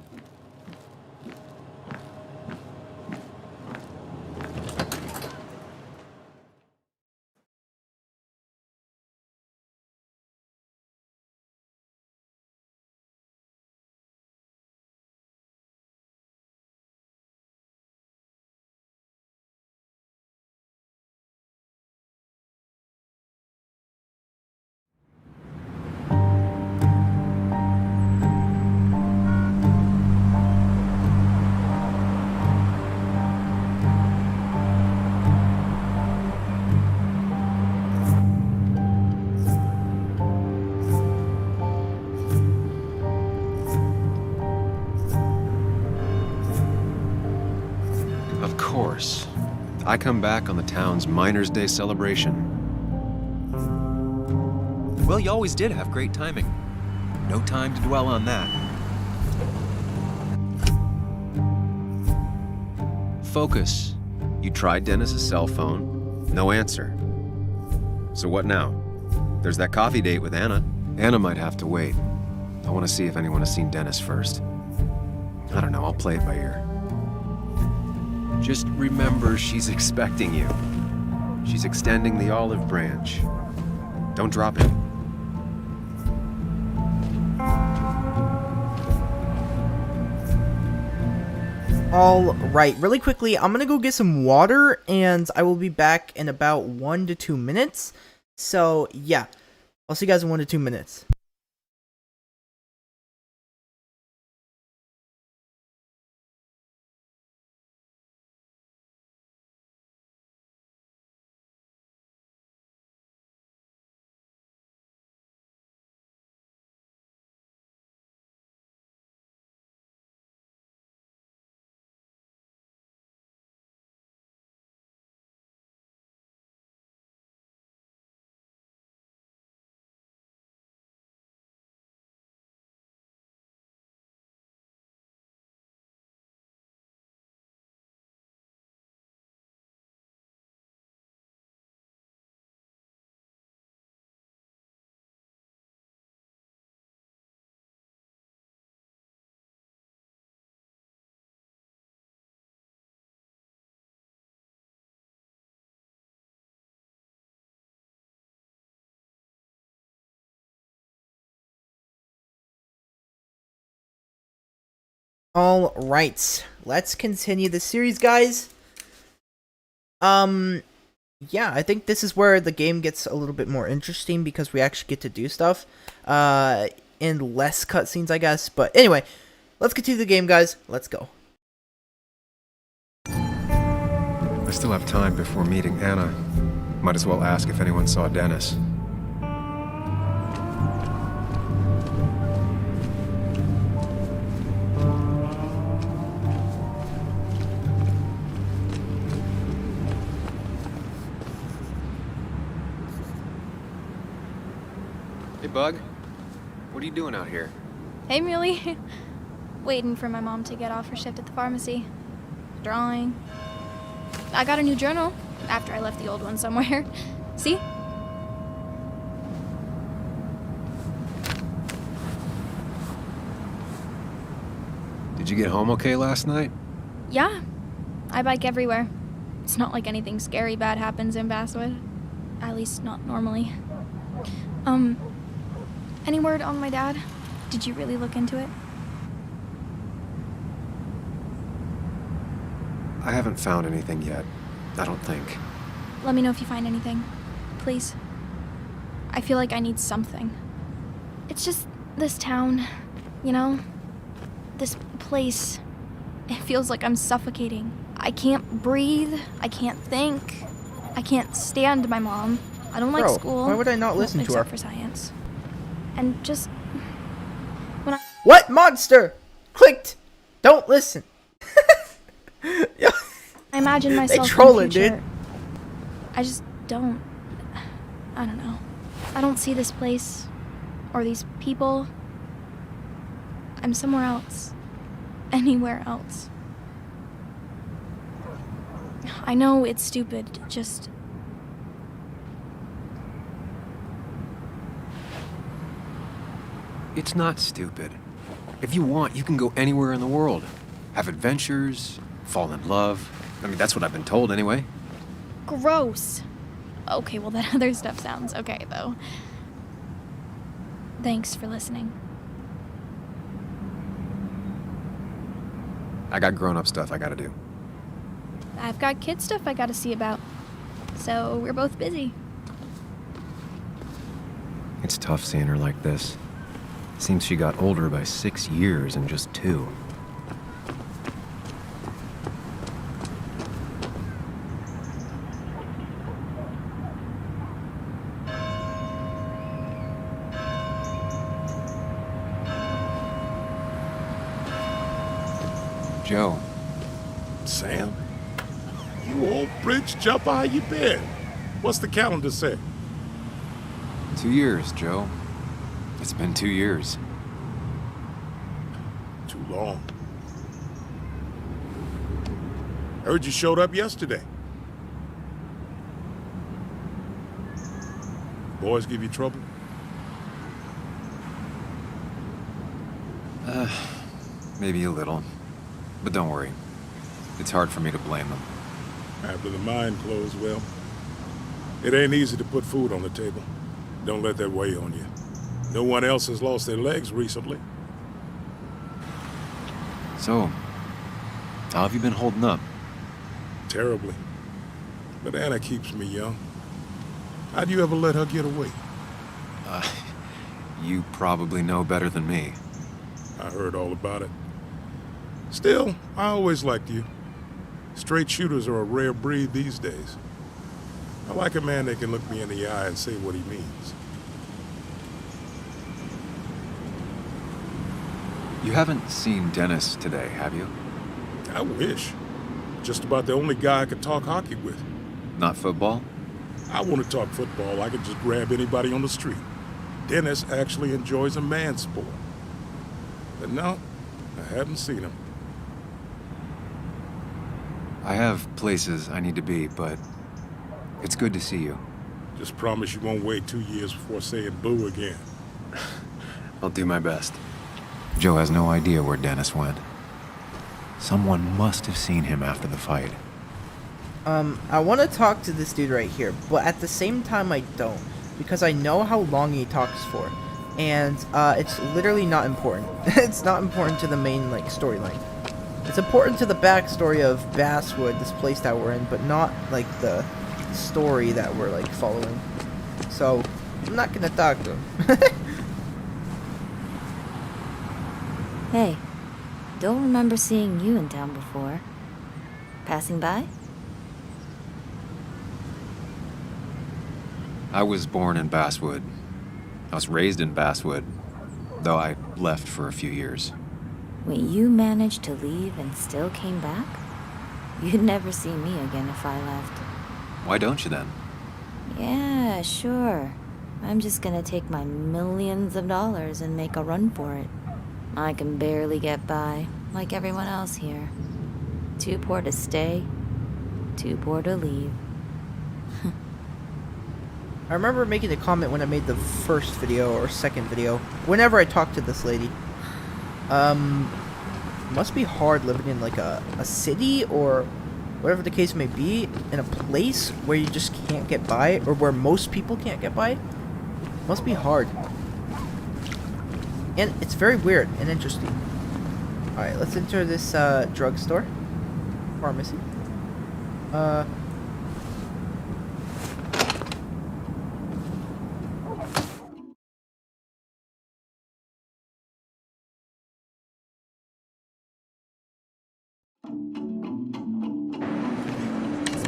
Of course. I come back on the town's Miners' Day celebration. Well, you always did have great timing. No time to dwell on that. Focus. You tried Dennis's cell phone. No answer. So what now? There's that coffee date with Anna. Anna might have to wait. I want to see if anyone has seen Dennis first. I don't know, I'll play it by ear. Just remember she's expecting you. She's extending the olive branch. Don't drop it. All right, really quickly, I'm gonna go get some water, and I will be back in about 1 to 2 minutes. So yeah, I'll see you guys in 1 to 2 minutes. All right, let's continue the series, guys. Yeah, I think this is where the game gets a little bit more interesting because we actually get to do stuff, in less cutscenes, I guess. But anyway, let's continue the game, guys. Let's go. I still have time before meeting Anna. Might as well ask if anyone saw Dennis. Hey, Bug. What are you doing out here? Hey, Muley. Waiting for my mom to get off her shift at the pharmacy. Drawing. I got a new journal after I left the old one somewhere. See? Did you get home okay last night? Yeah. I bike everywhere. It's not like anything scary bad happens in Basswood. At least not normally. Any word on my dad? Did you really look into it? I haven't found anything yet. I don't think. Let me know if you find anything. Please. I feel like I need something. It's just this town, you know? This place. It feels like I'm suffocating. I can't breathe. I can't think. I can't stand my mom. I don't like Bro, school. why would I not listen to her? Except for science. And just... when I... What monster? Clicked. Don't listen. Yeah. I imagine myself They trolling, in the future. dude. I just don't... I don't know. I don't see this place. Or these people. I'm somewhere else. Anywhere else. I know it's stupid, just... It's not stupid. If you want, you can go anywhere in the world. Have adventures, fall in love. I mean, that's what I've been told anyway. Gross. Okay, well that other stuff sounds okay, though. Thanks for listening. I got grown-up stuff I gotta do. I've got kid stuff I gotta see about. So we're both busy. It's tough seeing her like this. Seems she got older by 6 years in just 2. Joe. Sam? You old bridge jumper, how you been? What's the calendar say? 2 years, Joe. It's been 2 years. Too long. Heard you showed up yesterday. Boys give you trouble? Maybe a little. But don't worry. It's hard for me to blame them. After the mine closed, well, it ain't easy to put food on the table. Don't let that weigh on you. No one else has lost their legs recently. So, how have you been holding up? Terribly. But Anna keeps me young. How'd you ever let her get away? You probably know better than me. I heard all about it. Still, I always liked you. Straight shooters are a rare breed these days. I like a man that can look me in the eye and say what he means. You haven't seen Dennis today, have you? I wish. Just about the only guy I could talk hockey with. Not football? I want to talk football. I could just grab anybody on the street. Dennis actually enjoys a man's sport. But no, I haven't seen him. I have places I need to be, but it's good to see you. Just promise you won't wait 2 years before saying boo again. I'll do my best. Joe has no idea where Dennis went. Someone must have seen him after the fight. I want to talk to this dude right here, but at the same time I don't, because I know how long he talks for, and it's literally not important. It's not important to the main, like, storyline. It's important to the backstory of Basswood, this place that we're in, but not, like, the story that we're, like, following. So, I'm not gonna talk to him. Hey, don't remember seeing you in town before. Passing by? I was born in Basswood. I was raised in Basswood, though I left for a few years. Wait, you managed to leave and still came back? You'd never see me again if I left. Why don't you then? Yeah, sure. I'm just gonna take my millions of dollars and make a run for it. I can barely get by, like everyone else here. Too poor to stay, too poor to leave. I remember making a comment when I made the first video or second video, whenever I talked to this lady. Must be hard living in like a city or whatever the case may be, in a place where you just can't get by, or where most people can't get by. Must be hard. And it's very weird and interesting. Alright, let's enter this drugstore. Pharmacy.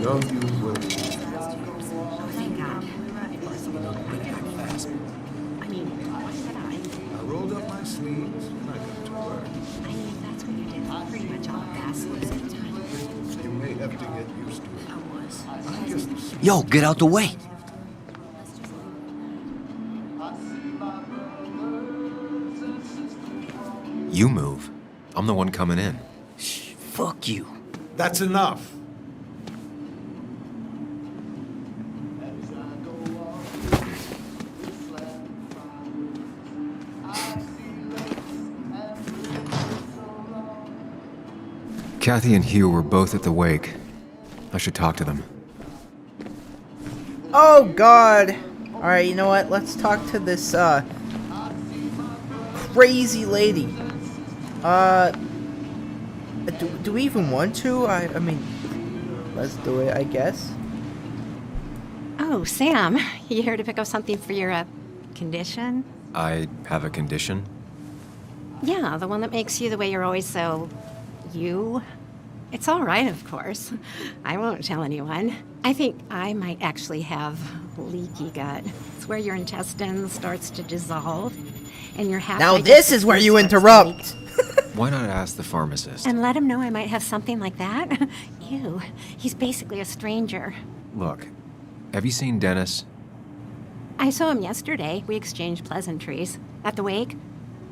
No, you will. Thank God. I mean, what did I rolled up my sleeves and I got to work. I mean, that's what you did pretty much all Basswood at the time. You may have to get used to it. I was. Yo, get out the way. You move. I'm the one coming in. Fuck you. That's enough. Kathy and Hugh were both at the wake. I should talk to them. Oh god! Alright, you know what? Let's talk to this crazy lady. Do we even want to? I mean, let's do it, I guess. Oh, Sam, you here to pick up something for your condition? I have a condition? Yeah, the one that makes you the way you're always so... you? It's all right, of course. I won't tell anyone. I think I might actually have leaky gut. It's where your intestine starts to dissolve, and your half. Now this is where you interrupt! Why not ask the pharmacist? And let him know I might have something like that? Ew, he's basically a stranger. Look, have you seen Dennis? I saw him yesterday. We exchanged pleasantries. At the wake?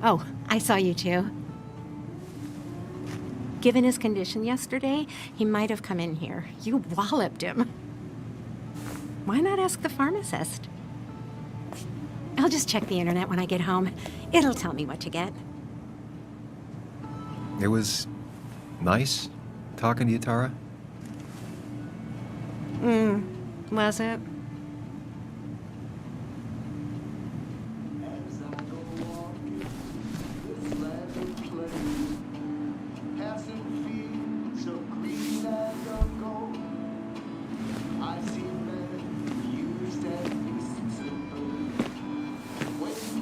Oh, I saw you too. Given his condition yesterday, he might have come in here. You walloped him. Why not ask the pharmacist? I'll just check the internet when I get home. It'll tell me what to get. It was nice talking to you, Tara? Was it?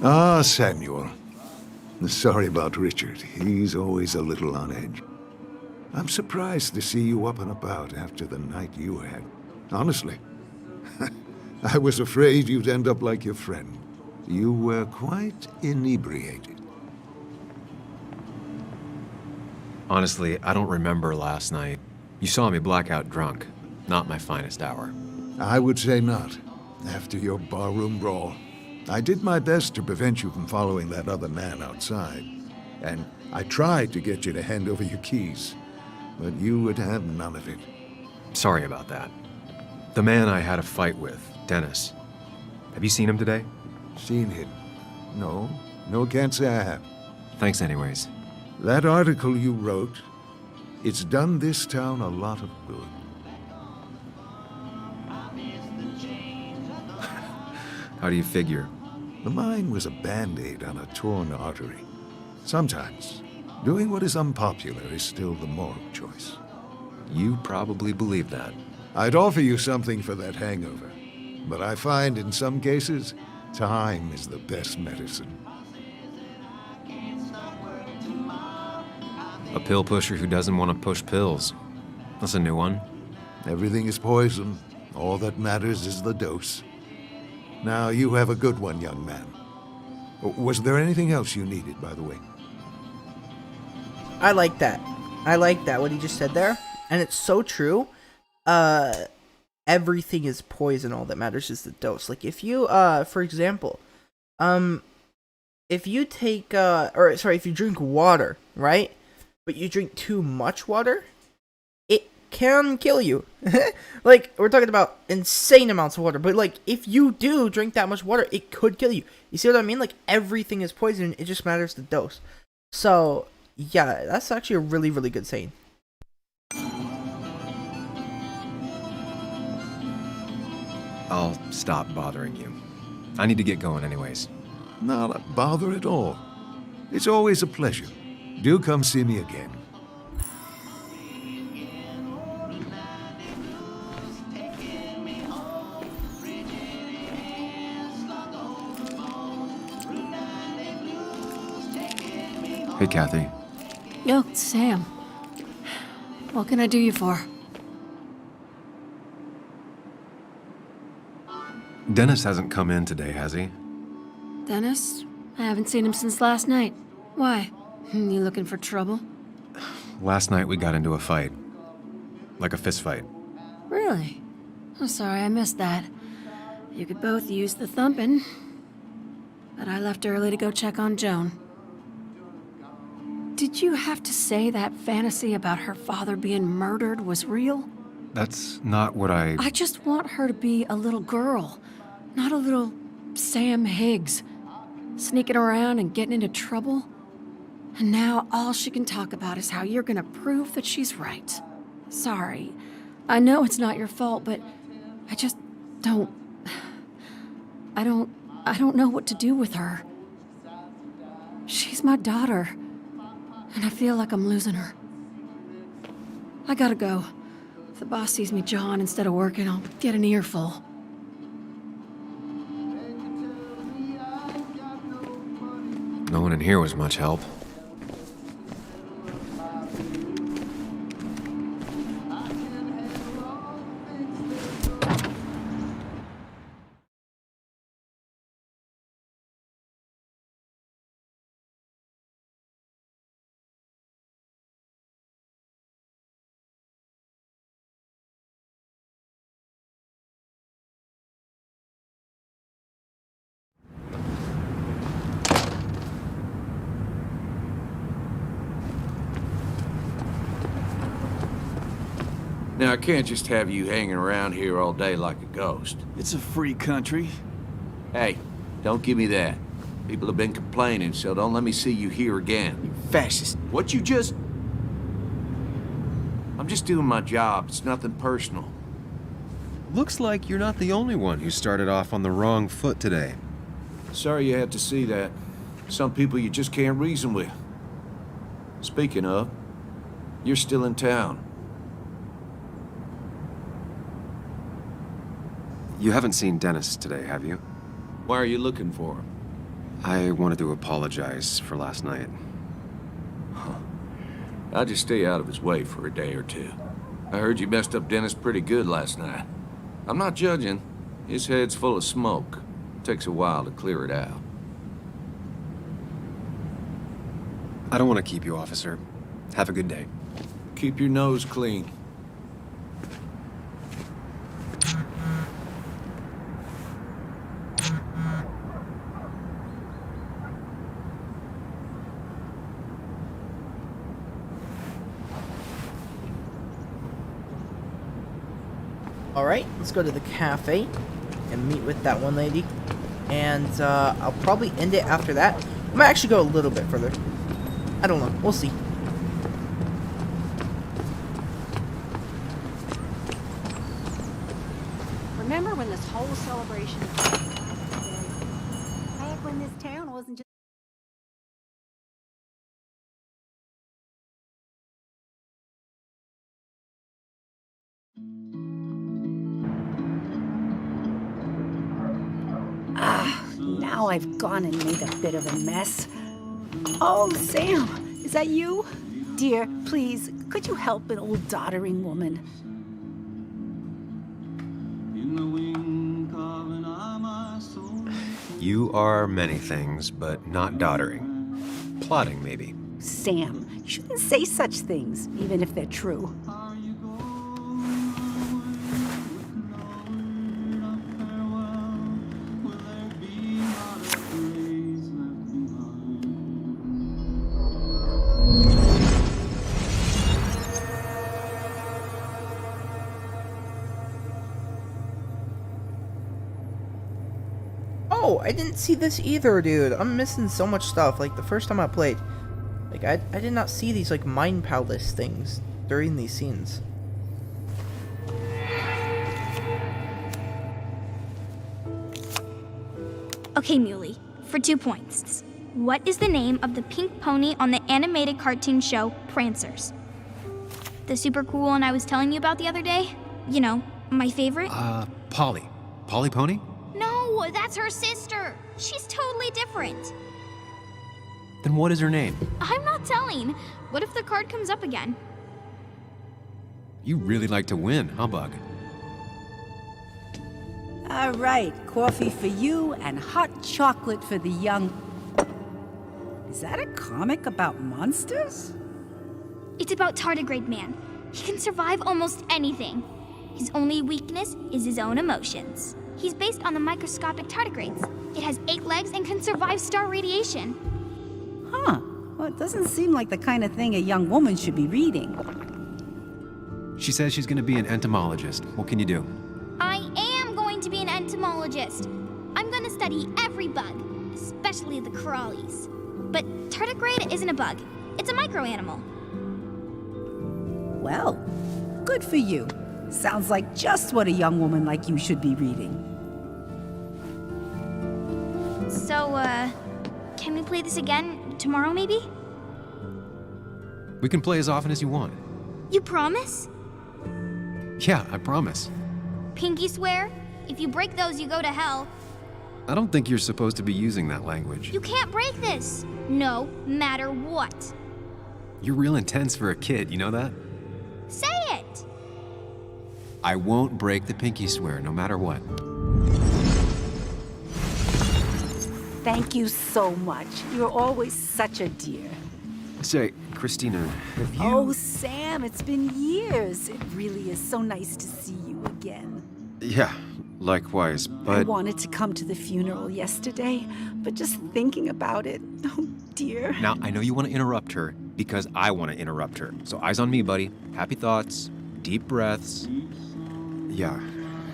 Ah, Samuel. Sorry about Richard. He's always a little on edge. I'm surprised to see you up and about after the night you had. Honestly. I was afraid you'd end up like your friend. You were quite inebriated. Honestly, I don't remember last night. You saw me blackout drunk. Not my finest hour. I would say not. After your barroom brawl. I did my best to prevent you from following that other man outside. And I tried to get you to hand over your keys. But you would have none of it. Sorry about that. The man I had a fight with, Dennis. Have you seen him today? Seen him? No. No, can't say I have. Thanks anyways. That article you wrote, it's done this town a lot of good. How do you figure? The mine was a band-aid on a torn artery. Sometimes, doing what is unpopular is still the moral choice. You probably believe that. I'd offer you something for that hangover, but I find in some cases, time is the best medicine. A pill pusher who doesn't want to push pills. That's a new one. Everything is poison. All that matters is the dose. Now, you have a good one, young man. Was there anything else you needed, by the way? I like that. I like that, what he just said there. And it's so true. Everything is poison. All that matters is the dose. Like, if you, for example, if you take, if you drink water, right? But you drink too much water, it can kill you. Like, we're talking about insane amounts of water, but like, if you do drink that much water, it could kill you. You see what I mean? Like, everything is poison, it just matters the dose. So, yeah, that's actually a really, really good saying. I'll stop bothering you. I need to get going anyways. Not a bother at all. It's always a pleasure. Do come see me again. Hey, Kathy. Yo, Sam. What can I do you for? Dennis hasn't come in today, has he? Dennis? I haven't seen him since last night. Why? You looking for trouble? Last night we got into a fight. Like a fist fight. Really? I'm sorry I missed that. You could both use the thumping. But I left early to go check on Joan. Did you have to say that fantasy about her father being murdered was real? That's not what I just want her to be a little girl, not a little Sam Higgs, sneaking around and getting into trouble. And now all she can talk about is how you're gonna prove that she's right. Sorry. I know it's not your fault, but I just don't... I don't know what to do with her. She's my daughter, and I feel like I'm losing her. I gotta go. If the boss sees me jawing instead of working, I'll get an earful. No one in here was much help. Now, I can't just have you hanging around here all day like a ghost. It's a free country. Hey, don't give me that. People have been complaining, so don't let me see you here again. You fascist. What you just... I'm I'm just doing my job. It's nothing personal. Looks like you're not the only one who started off on the wrong foot today. Sorry you had to see that. Some people you just can't reason with. Speaking of, you're still in town. You haven't seen Dennis today, have you? Why are you looking for him? I wanted to apologize for last night. I'll just stay out of his way for a day or two. I heard you messed up Dennis pretty good last night. I'm not judging. His head's full of smoke. Takes a while to clear it out. I don't want to keep you, officer. Have a good day. Keep your nose clean. Alright, let's go to the cafe and meet with that one lady. And I'll probably end it after that. I might actually go a little bit further. I don't know. We'll see. Remember when this whole celebration back when this town wasn't just Now I've gone and made a bit of a mess. Oh, Sam, is that you? Dear, please, could you help an old doddering woman? You are many things, but not doddering. Plotting, maybe. Sam, you shouldn't say such things, even if they're true. Oh, I didn't see this either, dude. I'm missing so much stuff. Like, the first time I played, like, I did not see these, like, Mind Palace things during these scenes. Okay, Muley, for 2 points. What is the name of the pink pony on the animated cartoon show Prancers? The super cool one I was telling you about the other day? You know, my favorite? Polly. Polly Pony? No, that's her sister. She's totally different. Then what is her name? I'm not telling. What if the card comes up again? You really like to win, huh, Bug? All right, coffee for you and hot chocolate for the young... Is that a comic about monsters? It's about Tardigrade Man. He can survive almost anything. His only weakness is his own emotions. He's based on the microscopic tardigrades. It has 8 legs and can survive star radiation. Huh. Well, it doesn't seem like the kind of thing a young woman should be reading. She says she's gonna be an entomologist. What can you do? I am going to be an entomologist. I'm going to study every bug, especially the crawlies. But tardigrade isn't a bug. It's a microanimal. Well, good for you. Sounds like just what a young woman like you should be reading. So, can we play this again tomorrow, maybe? We can play as often as you want. You promise? Yeah, I promise. Pinky swear? If you break those, you go to hell. I don't think you're supposed to be using that language. You can't break this. No matter what. You're real intense for a kid, you know that? Say it! I won't break the pinky swear, no matter what. Thank you so much. You're always such a dear. Say, Christina, have you... Oh, Sam, it's been years. It really is so nice to see you again. Yeah, likewise, but... I wanted to come to the funeral yesterday, but just thinking about it, oh dear. Now, I know you want to interrupt her, because I want to interrupt her. So eyes on me, buddy. Happy thoughts, deep breaths. Yeah,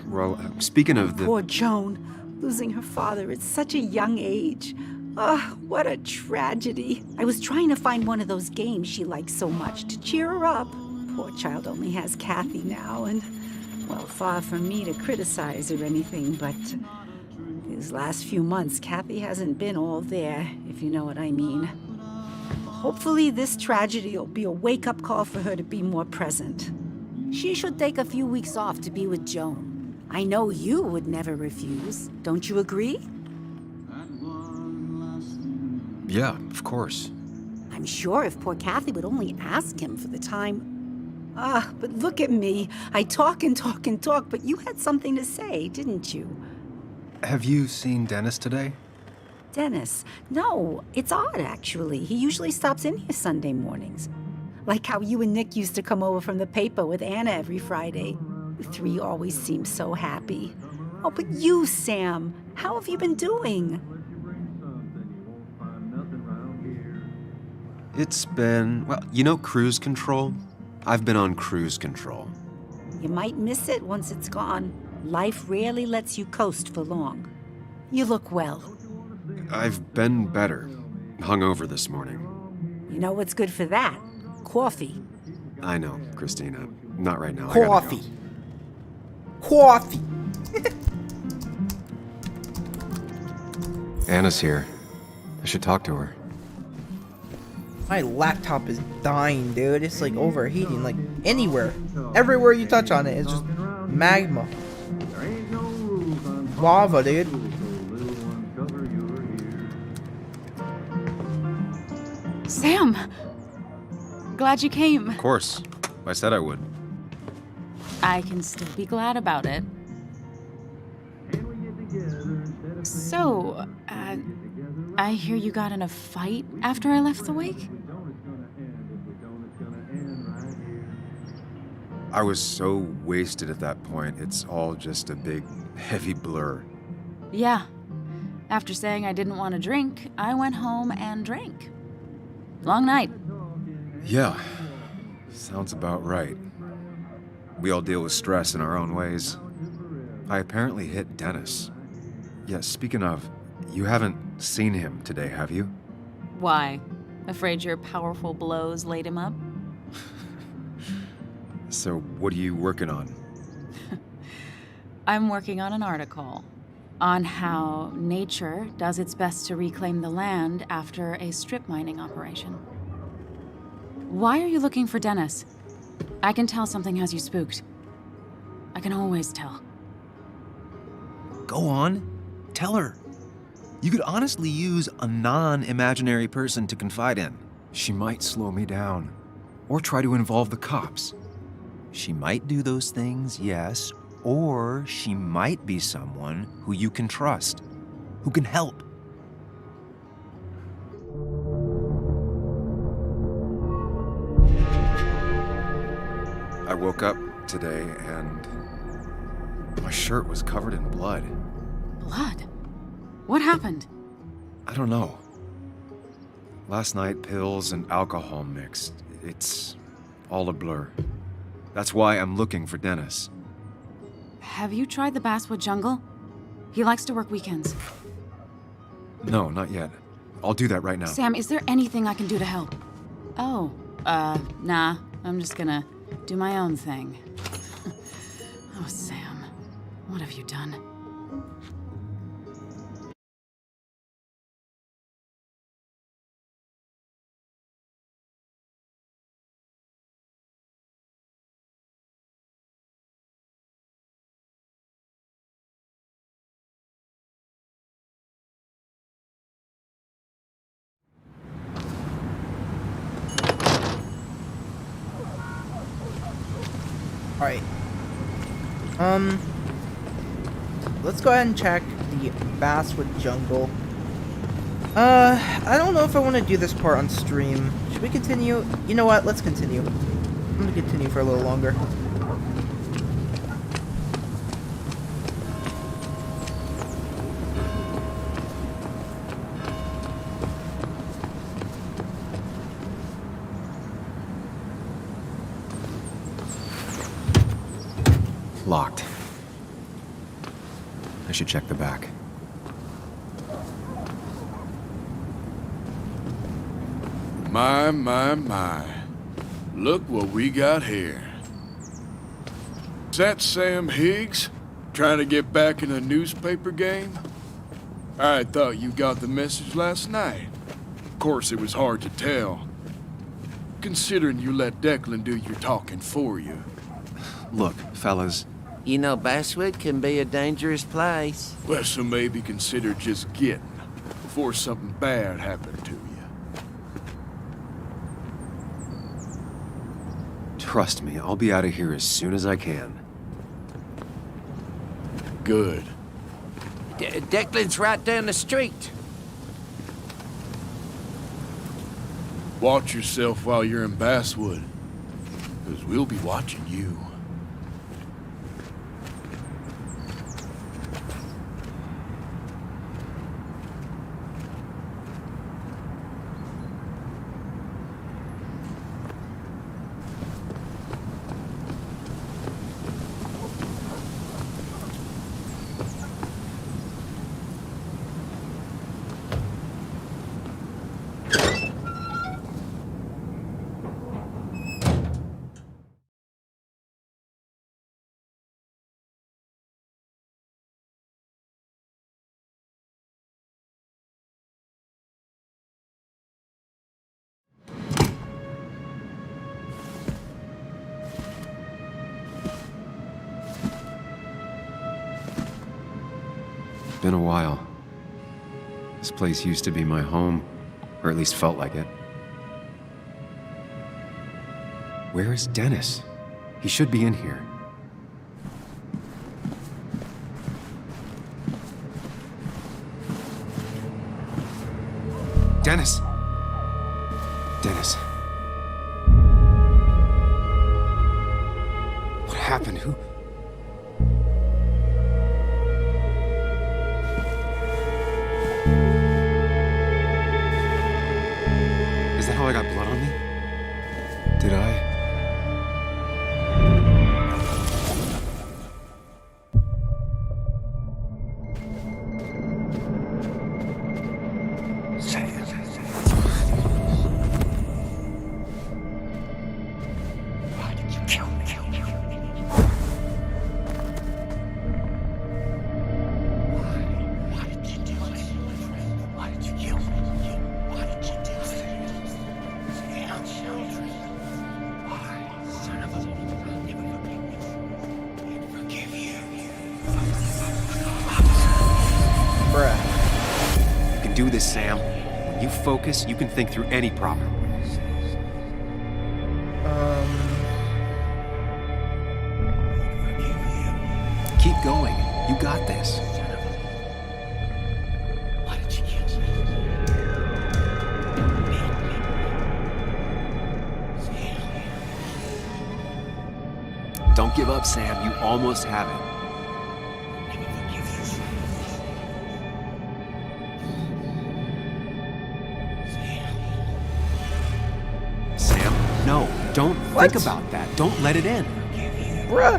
well, speaking of the... Poor Joan, losing her father at such a young age. Oh, what a tragedy. I was trying to find one of those games she likes so much to cheer her up. poor child only has Kathy now, and, well, far from me to criticize or anything, but these last few months, Kathy hasn't been all there, if you know what I mean. Hopefully this tragedy will be a wake-up call for her to be more present. She should take a few weeks off to be with Joan. I know you would never refuse. Don't you agree? Yeah, of course. I'm sure if poor Kathy would only ask him for the time. But look at me. I talk and talk and talk, but you had something to say, didn't you? Have you seen Dennis today? Dennis? No, it's odd, actually. He usually stops in here Sunday mornings. Like how you and Nick used to come over from the paper with Anna every Friday. The three always seem so happy. Oh, but you, Sam, how have you been doing? It's been, well, you know cruise control? I've been on cruise control. You might miss it once it's gone. Life rarely lets you coast for long. You look well. I've been better. Hungover this morning. You know what's good for that? Coffee. I know, Christina. Not right now. Coffee. Coffee. Anna's here. I should talk to her. My laptop is dying, dude. It's like overheating, like anywhere. Everywhere you touch on it, it's just magma. Lava, dude. Sam! Glad you came. Of course. I said I would. I can still be glad about it. So, I hear you got in a fight after I left the wake? I was so wasted at that point, it's all just a big, heavy blur. Yeah. After saying I didn't want to drink, I went home and drank. Long night. Yeah. Sounds about right. We all deal with stress in our own ways. I apparently hit Dennis. Yeah, speaking of, you haven't seen him today, have you? Why? Afraid your powerful blows laid him up? So, what are you working on? I'm working on an article on how nature does its best to reclaim the land after a strip mining operation. Why are you looking for Dennis? I can tell something has you spooked. I can always tell. Go on. Tell her. You could honestly use a non-imaginary person to confide in. She might slow me down. Or try to involve the cops. She might do those things, yes, or she might be someone who you can trust, who can help. I woke up today and my shirt was covered in blood. Blood? What happened? I don't know. Last night, pills and alcohol mixed. It's all a blur. That's why I'm looking for Dennis. Have you tried the Basswood Jungle? He likes to work weekends. No, not yet. I'll do that right now. Sam, is there anything I can do to help? Oh, nah. I'm just gonna do my own thing. Oh, Sam. What have you done? Alright. Let's go ahead and check the Basswood Jungle. I don't know if I want to do this part on stream. Should we continue? You know what? Let's continue. I'm gonna continue for a little longer. Locked. I should check the back. My. Look what we got here. Is that Sam Higgs? Trying to get back in the newspaper game? I thought you got the message last night. Of course, it was hard to tell, considering you let Declan do your talking for you. Look, fellas. You know, Basswood can be a dangerous place. Well, so maybe consider just getting before something bad happened to you. Trust me, I'll be out of here as soon as I can. Good. Declan's right down the street. Watch yourself while you're in Basswood, because we'll be watching you. Been a while. This place used to be my home, or at least felt like it. Where is Dennis? He should be in here. Dennis! Dennis. What happened? Who... Is that how I got blood on me? Did I? Do this, Sam. When you focus, you can think through any problem. Keep going. You got this. Don't give up, Sam. You almost have it. No, don't think about that. Don't let it in. Bruh.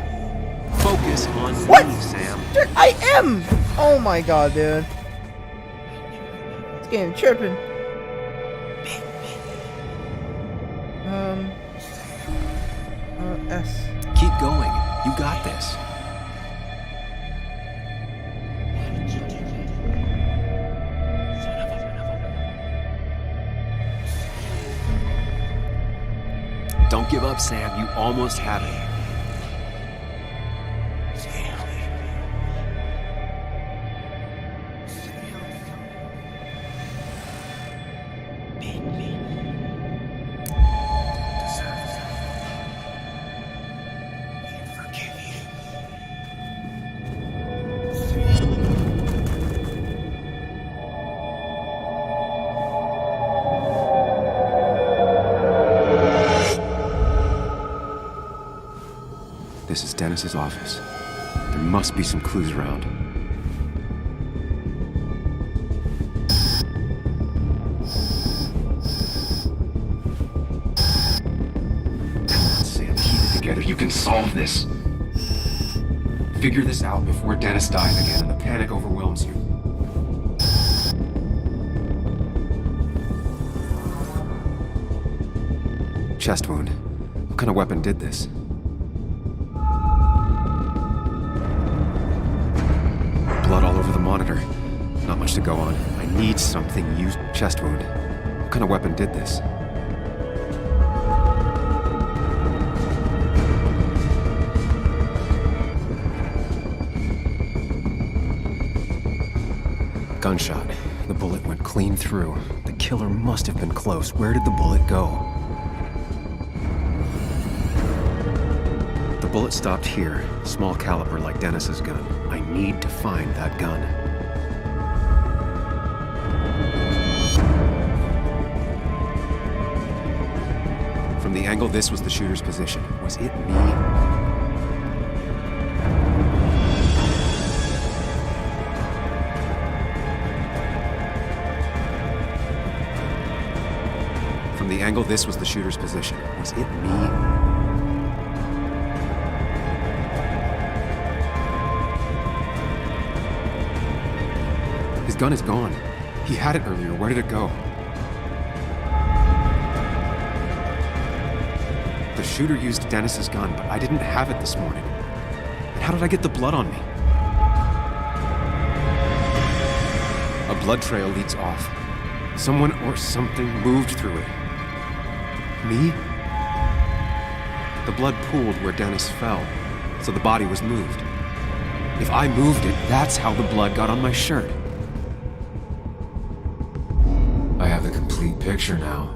Focus on me, Sam. Dude, I am! Oh my god, dude. This game tripping. S. Keep going. You got this. Don't give up, Sam. You almost have it. This is Dennis's office. There must be some clues around. Sam, keep it together. You can solve this. Figure this out before Dennis dies again and the panic overwhelms you. Chest wound. What kind of weapon did this? Blood all over the monitor. Not much to go on. I need something used chest wound. What kind of weapon did this? Gunshot. The bullet went clean through. The killer must have been close. Where did the bullet go? The bullet stopped here. Small caliber like Dennis's gun. I need to find that gun. From the angle this was the shooter's position. Was it me? From the angle this was the shooter's position. Was it me? His gun is gone. He had it earlier. Where did it go? The shooter used Dennis's gun, but I didn't have it this morning. And how did I get the blood on me? A blood trail leads off. Someone or something moved through it. Me? The blood pooled where Dennis fell, so the body was moved. If I moved it, that's how the blood got on my shirt. I have the complete picture now.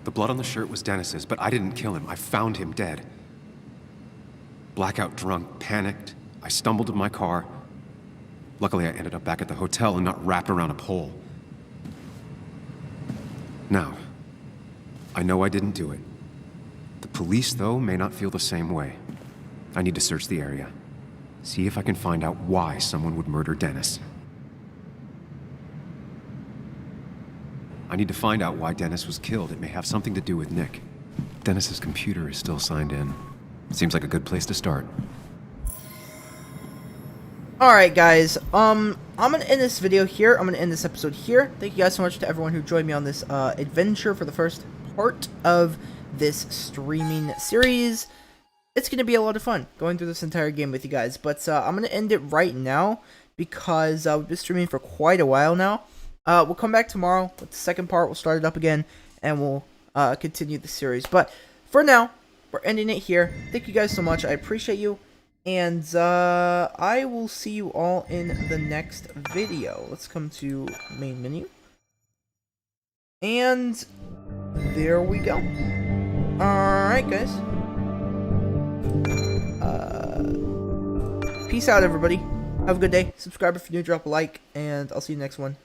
The blood on the shirt was Dennis's, but I didn't kill him. I found him dead. Blackout drunk, panicked. I stumbled to my car. Luckily, I ended up back at the hotel and not wrapped around a pole. Now, I know I didn't do it. The police, though, may not feel the same way. I need to search the area. See if I can find out why someone would murder Dennis. I need to find out why Dennis was killed. It may have something to do with Nick. Dennis's computer is still signed in. Seems like a good place to start. Alright guys, I'm gonna end this video here. I'm gonna end this episode here. Thank you guys so much to everyone who joined me on this adventure for the first part of this streaming series. It's gonna be a lot of fun going through this entire game with you guys, but I'm gonna end it right now because we've been streaming for quite a while now. We'll come back tomorrow with the second part. We'll start it up again and we'll continue the series. But for now, we're ending it here. Thank you guys so much. I appreciate you. And I will see you all in the next video. Let's come to main menu. And there we go. Alright, guys. Peace out, everybody. Have a good day. Subscribe if you're new, drop a like, and I'll see you next one.